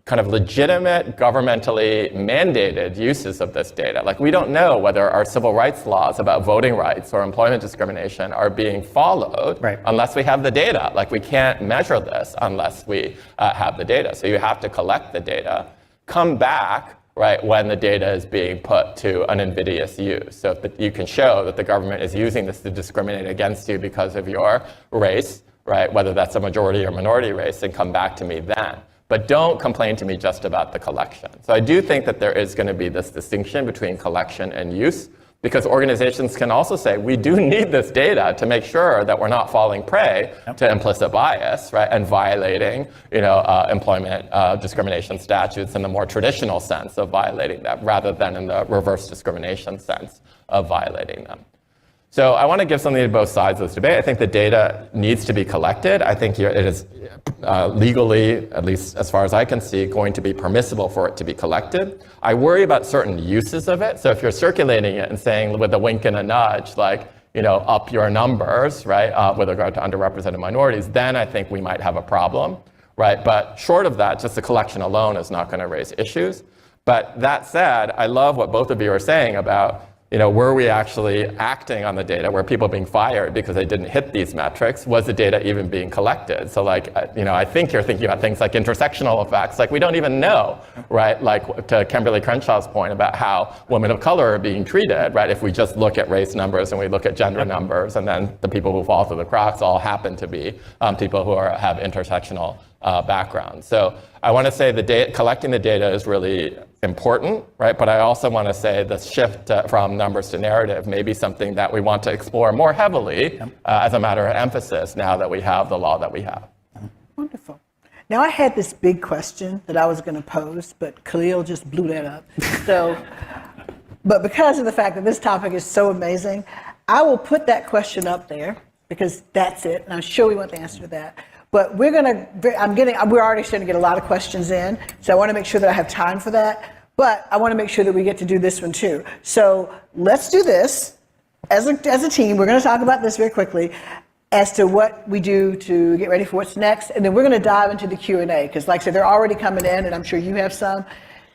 kind of legitimate, governmentally mandated uses of this data. Like, we don't know whether our civil rights laws about voting rights or employment discrimination are being followed unless we have the data. Like, we can't measure this unless we have the data. So you have to collect the data, come back, right, when the data is being put to an invidious use. So if you can show that the government is using this to discriminate against you because of your race, right, whether that's a majority or minority race, then come back to me then. But don't complain to me just about the collection. So I do think that there is going to be this distinction between collection and use Because organizations can also say, we do need this data to make sure that we're not falling prey to implicit bias, right, and violating, employment discrimination statutes in the more traditional sense of violating them, rather than in the reverse discrimination sense of violating them. So I want to give something to both sides of this debate. I think the data needs to be collected. I think it is legally, at least as far as I can see, going to be permissible for it to be collected. I worry about certain uses of it. So if you're circulating it and saying with a wink and a nudge, like, up your numbers, right, with regard to underrepresented minorities, then I think we might have a problem, right? But short of that, just the collection alone is not going to raise issues. But that said, I love what both of you are saying about, were we actually acting on the data? Were people being fired because they didn't hit these metrics? Was the data even being collected? So I think you're thinking about things like intersectional effects. Like we don't even know, right? Like to Kimberly Crenshaw's point about how women of color are being treated, right? If we just look at race numbers and we look at gender numbers, and then the people who fall through the cracks all happen to be people who have intersectional backgrounds. So I want to say collecting the data is really important, right? But I also want to say the shift from numbers to narrative may be something that we want to explore more heavily as a matter of emphasis now that we have the law that we have. Wonderful. Now I had this big question that I was going to pose, but Khalil just blew that up. But because of the fact that this topic is so amazing, I will put that question up there because that's it, and I'm sure we want the answer to that. But we're already starting to get a lot of questions in, so I want to make sure that I have time for that. But I want to make sure that we get to do this one too. So let's do this as a team. We're going to talk about this very quickly as to what we do to get ready for what's next, and then we're going to dive into the Q&A because, like I said, they're already coming in, and I'm sure you have some.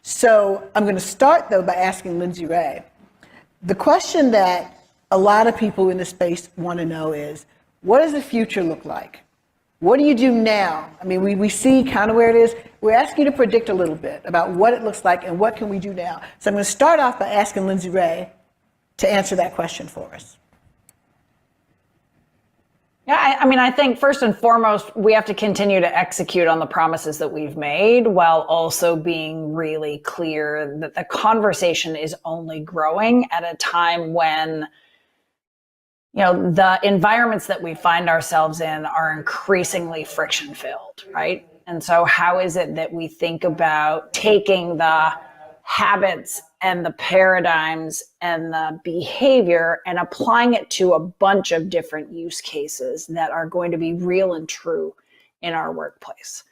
So I'm going to start though by asking Lindsay Ray. The question that a lot of people in this space want to know is, what does the future look like? What do you do now? I mean, we see kind of where it is. We're asking you to predict a little bit about what it looks like and what can we do now. So I'm going to start off by asking Lindsay Ray to answer that question for us. Yeah, I think first and foremost, we have to continue to execute on the promises that we've made while also being really clear that the conversation is only growing at a time when the environments that we find ourselves in are increasingly friction filled, right? And so how is it that we think about taking the habits and the paradigms and the behavior and applying it to a bunch of different use cases that are going to be real and true in our workplace,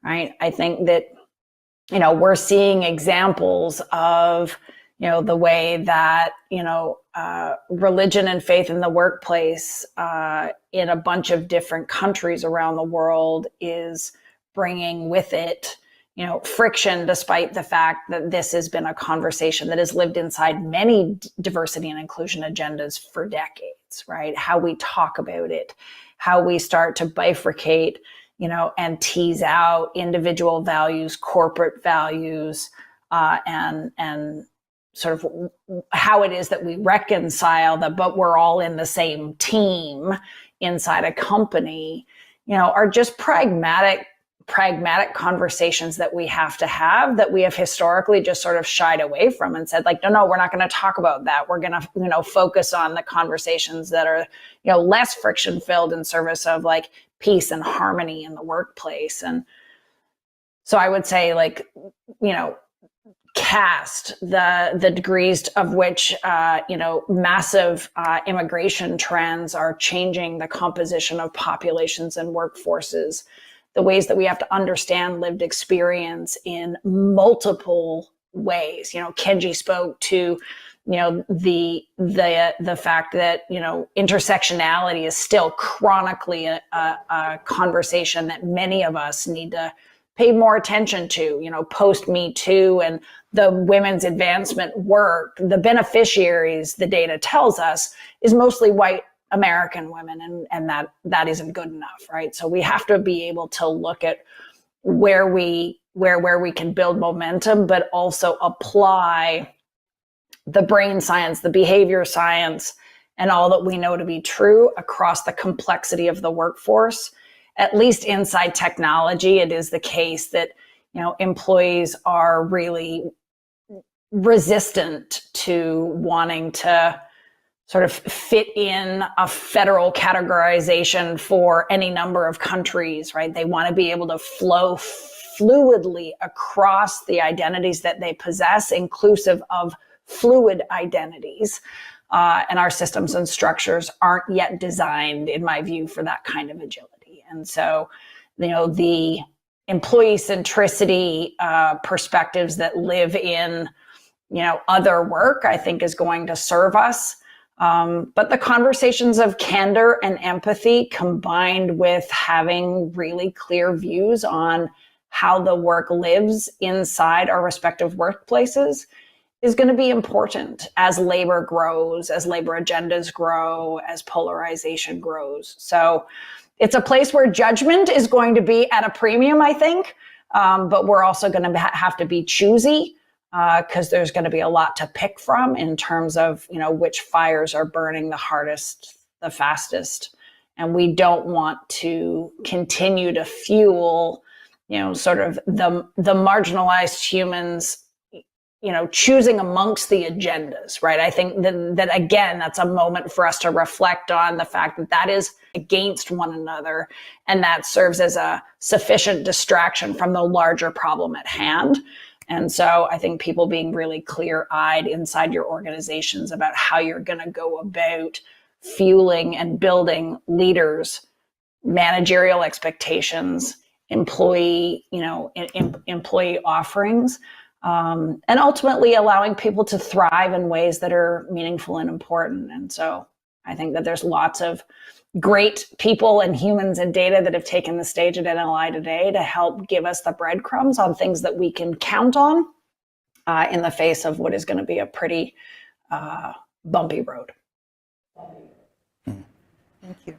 right? I think that, we're seeing examples of the way that, religion and faith in the workplace in a bunch of different countries around the world is bringing with it, friction, despite the fact that this has been a conversation that has lived inside many diversity and inclusion agendas for decades, right? How we talk about it, how we start to bifurcate, and tease out individual values, corporate values, and sort of how it is that we reconcile that, but we're all in the same team inside a company, are just pragmatic conversations that we have to have, that we have historically just sort of shied away from and said, like, no, we're not going to talk about that. We're going to, focus on the conversations that are, less friction filled in service of like peace and harmony in the workplace. And so I would say, like, cast the degrees of which massive immigration trends are changing the composition of populations and workforces, the ways that we have to understand lived experience in multiple ways. Kenji spoke to the fact that intersectionality is still chronically a conversation that many of us need to pay more attention to, post Me Too and the women's advancement work. The beneficiaries, the data tells us, is mostly white American women, and that isn't good enough, right? So we have to be able to look at where we can build momentum, but also apply the brain science, the behavior science, and all that we know to be true across the complexity of the workforce. At least inside technology, it is the case that, employees are really resistant to wanting to sort of fit in a federal categorization for any number of countries, right? They want to be able to flow fluidly across the identities that they possess, inclusive of fluid identities. And our systems and structures aren't yet designed, in my view, for that kind of agility. And so, the employee centricity perspectives that live in, other work, I think is going to serve us. But the conversations of candor and empathy combined with having really clear views on how the work lives inside our respective workplaces is going to be important as labor grows, as labor agendas grow, as polarization grows. So it's a place where judgment is going to be at a premium, I think, but we're also going to have to be choosy because there's going to be a lot to pick from in terms of, which fires are burning the hardest, the fastest. And we don't want to continue to fuel, sort of the marginalized humans, choosing amongst the agendas, right? I think that again, that's a moment for us to reflect on the fact that is against one another, and that serves as a sufficient distraction from the larger problem at hand. And so I think people being really clear-eyed inside your organizations about how you're going to go about fueling and building leaders, managerial expectations, employee, employee offerings, and ultimately allowing people to thrive in ways that are meaningful and important. And so I think that there's lots of great people and humans and data that have taken the stage at NLI today to help give us the breadcrumbs on things that we can count on in the face of what is going to be a pretty bumpy road. Thank you.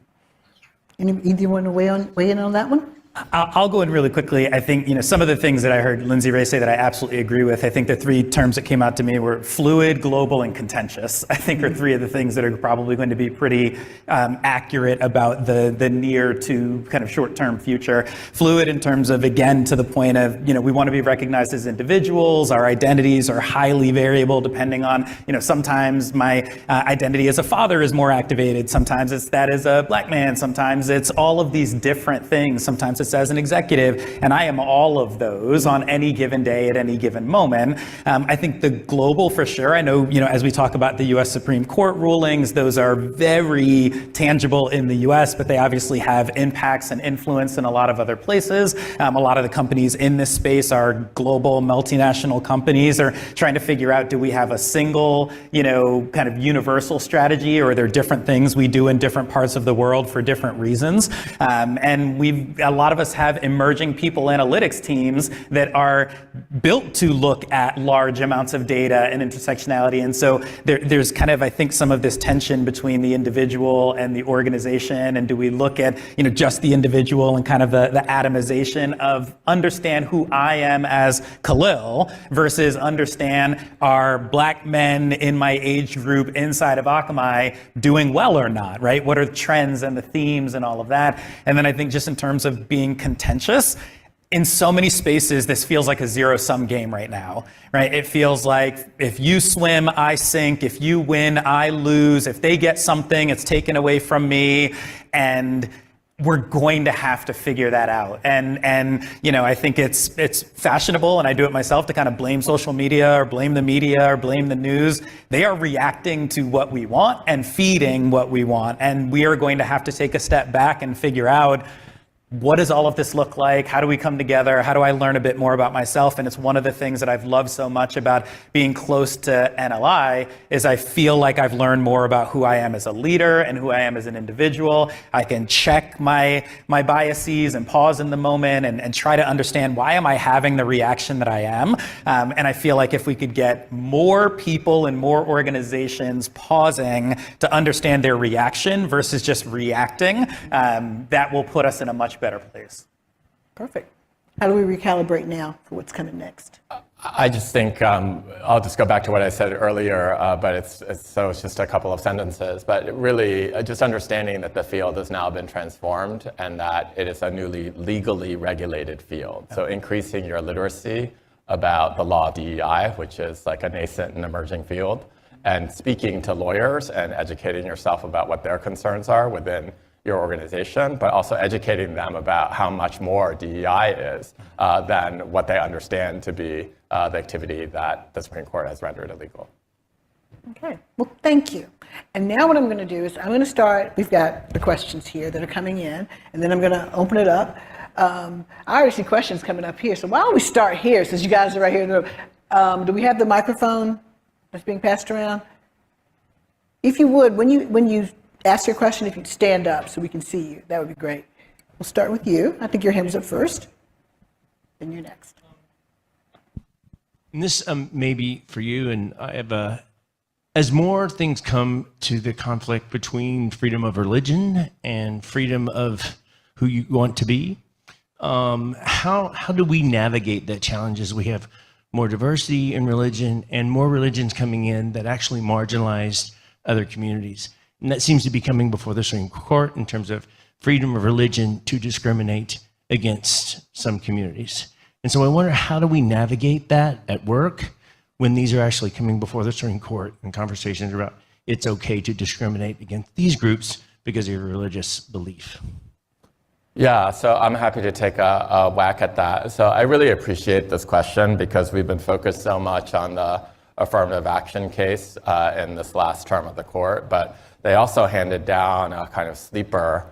Either you want to weigh in on that one? I'll go in really quickly. I think, some of the things that I heard Lindsay Ray say that I absolutely agree with. I think the three terms that came out to me were fluid, global, and contentious. I think are three of the things that are probably going to be pretty accurate about the near to kind of short-term future. Fluid in terms of, again, to the point of, we want to be recognized as individuals. Our identities are highly variable depending on, sometimes my identity as a father is more activated. Sometimes it's that as a Black man. Sometimes it's all of these different things. Sometimes it's as an executive, and I am all of those on any given day at any given moment. I think the global for sure. I know, as we talk about the U.S. Supreme Court rulings, those are very tangible in the U.S., but they obviously have impacts and influence in a lot of other places. A lot of the companies in this space are global multinational companies are trying to figure out, do we have a single, kind of universal strategy, or are there different things we do in different parts of the world for different reasons? And a lot of us have emerging people analytics teams that are built to look at large amounts of data and intersectionality. And so there's kind of, I think, some of this tension between the individual and the organization. And do we look at, just the individual and kind of the atomization of understand who I am as Khalil versus understand are Black men in my age group inside of Akamai doing well or not, right? What are the trends and the themes and all of that? And then I think just in terms of being contentious, in so many spaces, this feels like a zero-sum game right now, right? It feels like if you swim, I sink. If you win, I lose. If they get something, it's taken away from me. And we're going to have to figure that out. And I think it's fashionable, and I do it myself, to kind of blame social media or blame the media or blame the news. They are reacting to what we want and feeding what we want. And we are going to have to take a step back and figure out, what does all of this look like? How do we come together? How do I learn a bit more about myself? And it's one of the things that I've loved so much about being close to NLI is I feel like I've learned more about who I am as a leader and who I am as an individual. I can check my biases and pause in the moment and try to understand, why am I having the reaction that I am? And I feel like if we could get more people and more organizations pausing to understand their reaction versus just reacting, that will put us in a much better place. Perfect. How do we recalibrate now for what's coming next? I just think I'll just go back to what I said earlier, but it's just a couple of sentences. But really, just understanding that the field has now been transformed and that it is a newly legally regulated field. So increasing your literacy about the law of DEI, which is like a nascent and emerging field, and speaking to lawyers and educating yourself about what their concerns are within your organization, but also educating them about how much more DEI is than what they understand to be the activity that the Supreme Court has rendered illegal. Okay, well, thank you. And now what I'm going to do is I'm going to start, we've got the questions here that are coming in, and then I'm going to open it up. I already see questions coming up here, so why don't we start here since you guys are right here in the room. Do we have the microphone that's being passed around? If you would, when you ask your question, if you'd stand up so we can see you, that would be great. We'll start with you. I think your hand was up first. Then you're next. And this may be for you, and I have as more things come to the conflict between freedom of religion and freedom of who you want to be, how do we navigate that challenge as we have more diversity in religion and more religions coming in that actually marginalize other communities? And that seems to be coming before the Supreme Court in terms of freedom of religion to discriminate against some communities. And so I wonder, how do we navigate that at work when these are actually coming before the Supreme Court and conversations about it's okay to discriminate against these groups because of your religious belief? Yeah, so I'm happy to take a whack at that. So I really appreciate this question because we've been focused so much on the affirmative action case in this last term of the court, but they also handed down a kind of sleeper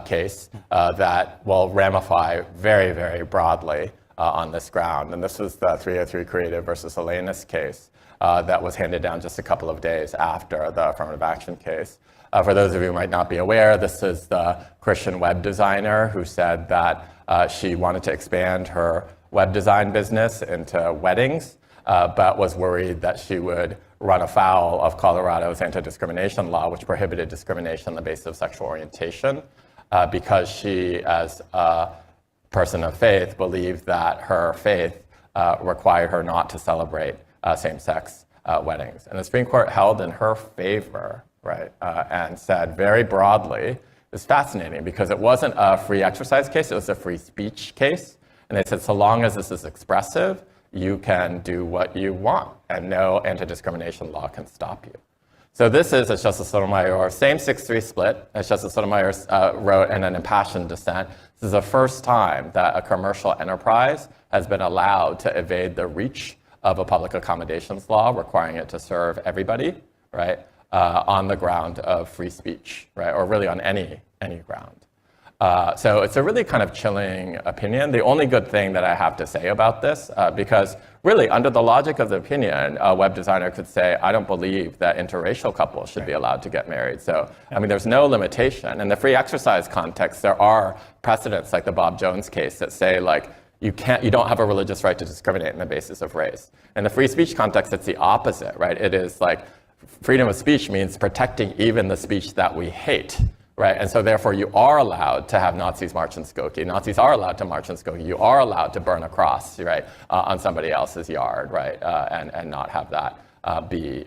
case that will ramify very, very broadly on this ground. And this was the 303 Creative versus Elenis case that was handed down just a couple of days after the affirmative action case. For those of you who might not be aware, this is the Christian web designer who said that she wanted to expand her web design business into weddings, but was worried that she would run afoul of Colorado's anti-discrimination law, which prohibited discrimination on the basis of sexual orientation, because she, as a person of faith, believed that her faith required her not to celebrate same-sex weddings. And the Supreme Court held in her favor, right, and said very broadly, it's fascinating because it wasn't a free exercise case, it was a free speech case. And they said, so long as this is expressive, you can do what you want and no anti-discrimination law can stop you. So this is, as Justice Sotomayor, same 6-3 split, as Justice Sotomayor wrote in an impassioned dissent. This is the first time that a commercial enterprise has been allowed to evade the reach of a public accommodations law requiring it to serve everybody, right, on the ground of free speech, right, or really on any ground. So it's a really kind of chilling opinion. The only good thing that I have to say about this, because really under the logic of the opinion, a web designer could say, I don't believe that interracial couples should be allowed to get married. So, I mean, there's no limitation. In the free exercise context, there are precedents like the Bob Jones case that say, like, you don't have a religious right to discriminate on the basis of race. In the free speech context, it's the opposite, right? It is like freedom of speech means protecting even the speech that we hate. Right, and so therefore you are allowed to have Nazis march in Skokie. Nazis are allowed to march in Skokie. You are allowed to burn a cross, right, on somebody else's yard, right, and not have that be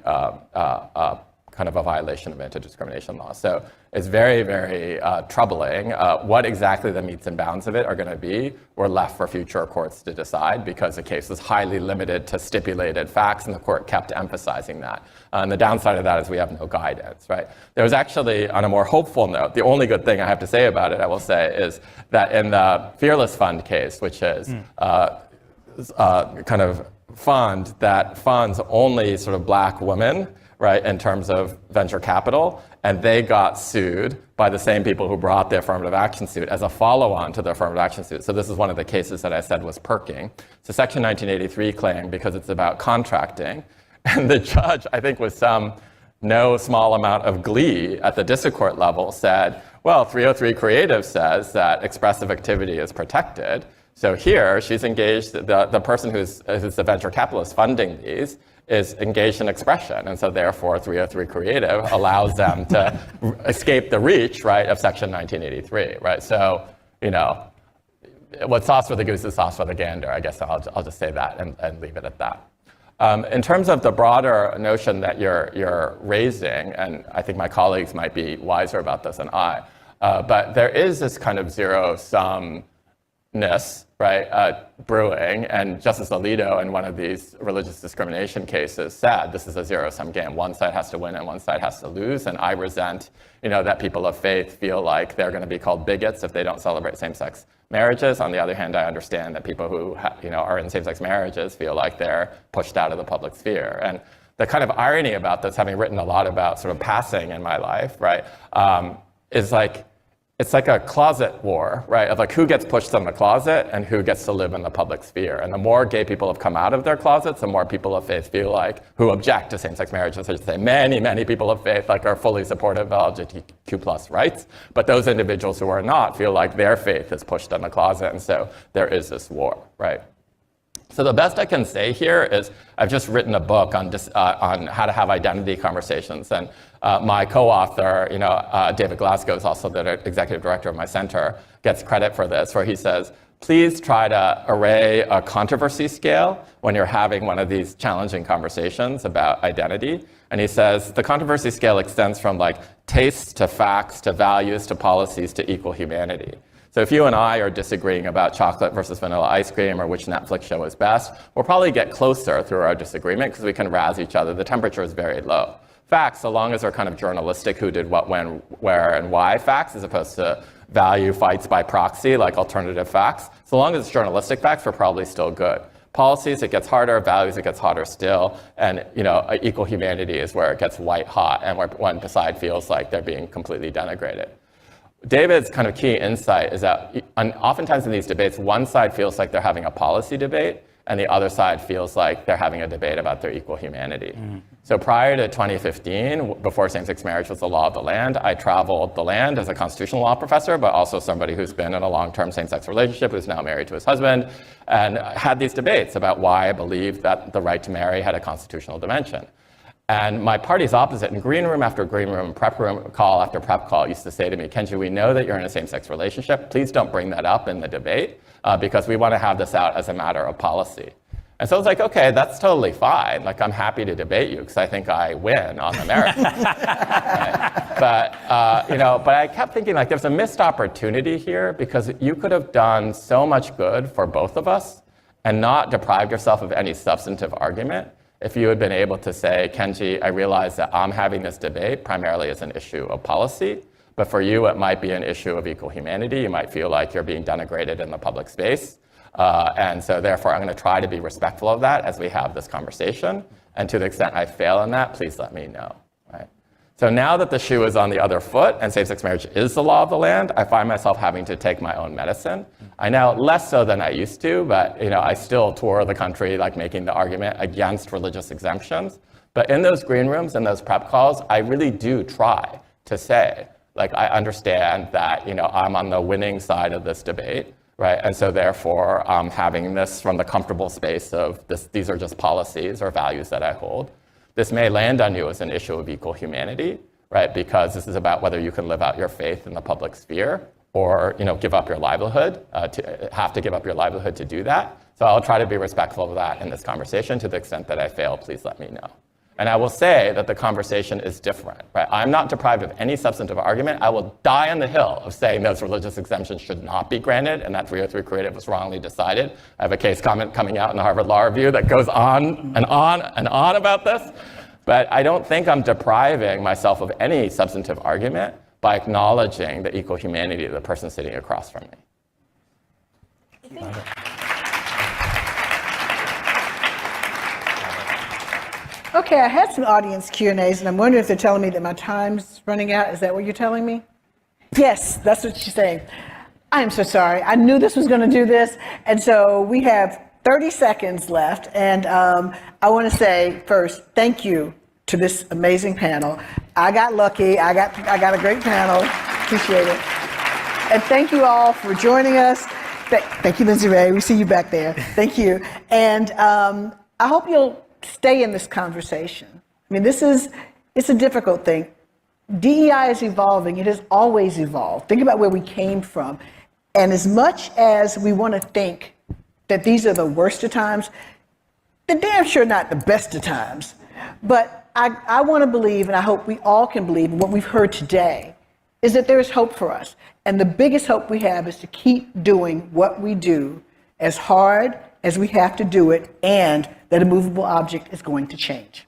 kind of a violation of anti-discrimination law. So it's very, very troubling. What exactly the metes and bounds of it are going to be, we're left for future courts to decide because the case was highly limited to stipulated facts, and the court kept emphasizing that. And the downside of that is we have no guidance, right? There was actually, on a more hopeful note, the only good thing I have to say about it, I will say, is that in the Fearless Fund case, which is kind of fund that funds only sort of black women, right, in terms of venture capital, and they got sued by the same people who brought the affirmative action suit as a follow-on to the affirmative action suit. So this is one of the cases that I said was perking. It's a Section 1983 claim because it's about contracting. And the judge, I think with no small amount of glee at the district court level, said, well, 303 Creative says that expressive activity is protected. So here, she's engaged, the person who's the venture capitalist funding these is engaged in expression. And so therefore, 303 Creative allows them to escape the reach, right, of Section 1983, right? So, you know, what's sauce for the goose is sauce for the gander. I guess I'll just say that and leave it at that. In terms of the broader notion that you're raising, and I think my colleagues might be wiser about this than I, but there is this kind of zero-sum right, brewing, and Justice Alito in one of these religious discrimination cases said this is a zero-sum game. One side has to win and one side has to lose, and I resent, that people of faith feel like they're going to be called bigots if they don't celebrate same-sex marriages. On the other hand, I understand that people who are in same-sex marriages feel like they're pushed out of the public sphere. And the kind of irony about this, having written a lot about sort of passing in my life, right, is like, it's like a closet war, right? Of like who gets pushed in the closet and who gets to live in the public sphere. And the more gay people have come out of their closets, the more people of faith feel like, who object to same-sex marriages, I should say, many people of faith like are fully supportive of LGBTQ plus rights. But those individuals who are not feel like their faith is pushed in the closet. And so there is this war, right? So the best I can say here is I've just written a book on how to have identity conversations. And my co-author, David Glasgow, is also the executive director of my center, gets credit for this, where he says, please try to array a controversy scale when you're having one of these challenging conversations about identity. And he says, the controversy scale extends from like tastes to facts to values to policies to equal humanity. So if you and I are disagreeing about chocolate versus vanilla ice cream or which Netflix show is best, we'll probably get closer through our disagreement because we can razz each other. The temperature is very low. Facts, so long as they're kind of journalistic, who did what, when, where, and why facts, as opposed to value fights by proxy, like alternative facts. So long as it's journalistic facts, we're probably still good. Policies, it gets harder. Values, it gets harder still. And equal humanity is where it gets white hot and where one side feels like they're being completely denigrated. David's kind of key insight is that oftentimes in these debates, one side feels like they're having a policy debate, and the other side feels like they're having a debate about their equal humanity. So prior to 2015, before same-sex marriage was the law of the land, I traveled the land as a constitutional law professor, but also somebody who's been in a long-term same-sex relationship, who's now married to his husband, and had these debates about why I believed that the right to marry had a constitutional dimension. And my party's opposite, in green room after green room, prep room call after prep call, used to say to me, Kenji, we know that you're in a same-sex relationship. Please don't bring that up in the debate because we want to have this out as a matter of policy. And so I was like, okay, that's totally fine. Like, I'm happy to debate you because I think I win on the merits. Right? But I kept thinking, like, there's a missed opportunity here because you could have done so much good for both of us and not deprived yourself of any substantive argument if you had been able to say, Kenji, I realize that I'm having this debate primarily as an issue of policy, but for you, it might be an issue of equal humanity. You might feel like you're being denigrated in the public space. And so therefore, I'm going to try to be respectful of that as we have this conversation. And to the extent I fail in that, please let me know. Right? So now that the shoe is on the other foot and same-sex marriage is the law of the land, I find myself having to take my own medicine. I now, less so than I used to, but I still tour the country like making the argument against religious exemptions. But in those green rooms and those prep calls, I really do try to say, like, I understand that I'm on the winning side of this debate, right? And so therefore, I'm having this from the comfortable space of these are just policies or values that I hold. This may land on you as an issue of equal humanity, right? Because this is about whether you can live out your faith in the public sphere or give up your livelihood, have to give up your livelihood to do that. So I'll try to be respectful of that in this conversation. To the extent that I fail, please let me know. And I will say that the conversation is different, right? I'm not deprived of any substantive argument. I will die on the hill of saying those religious exemptions should not be granted and that 303 Creative was wrongly decided. I have a case coming out in the Harvard Law Review that goes on and on and on about this. But I don't think I'm depriving myself of any substantive argument by acknowledging the equal humanity of the person sitting across from me. Okay, I had some audience Q&As, and I'm wondering if they're telling me that my time's running out. Is that what you're telling me? Yes, that's what she's saying. I am so sorry. I knew this was going to do this, and so we have 30 seconds left, and I want to say first, thank you to this amazing panel. I got lucky. I got a great panel. Appreciate it. And thank you all for joining us. Thank you, Lindsay Ray. We see you back there. Thank you. And I hope you'll stay in this conversation. I mean, it's a difficult thing. DEI is evolving. It has always evolved. Think about where we came from. And as much as we want to think that these are the worst of times, they're damn sure not the best of times. But I want to believe, and I hope we all can believe in what we've heard today, is that there is hope for us. And the biggest hope we have is to keep doing what we do as hard as we have to do it, and that a movable object is going to change.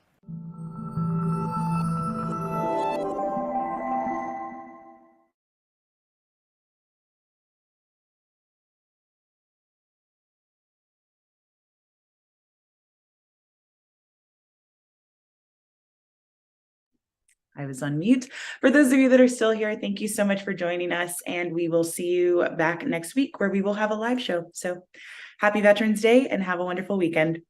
I was on mute. For those of you that are still here, thank you so much for joining us. And we will see you back next week where we will have a live show. So happy Veterans Day and have a wonderful weekend.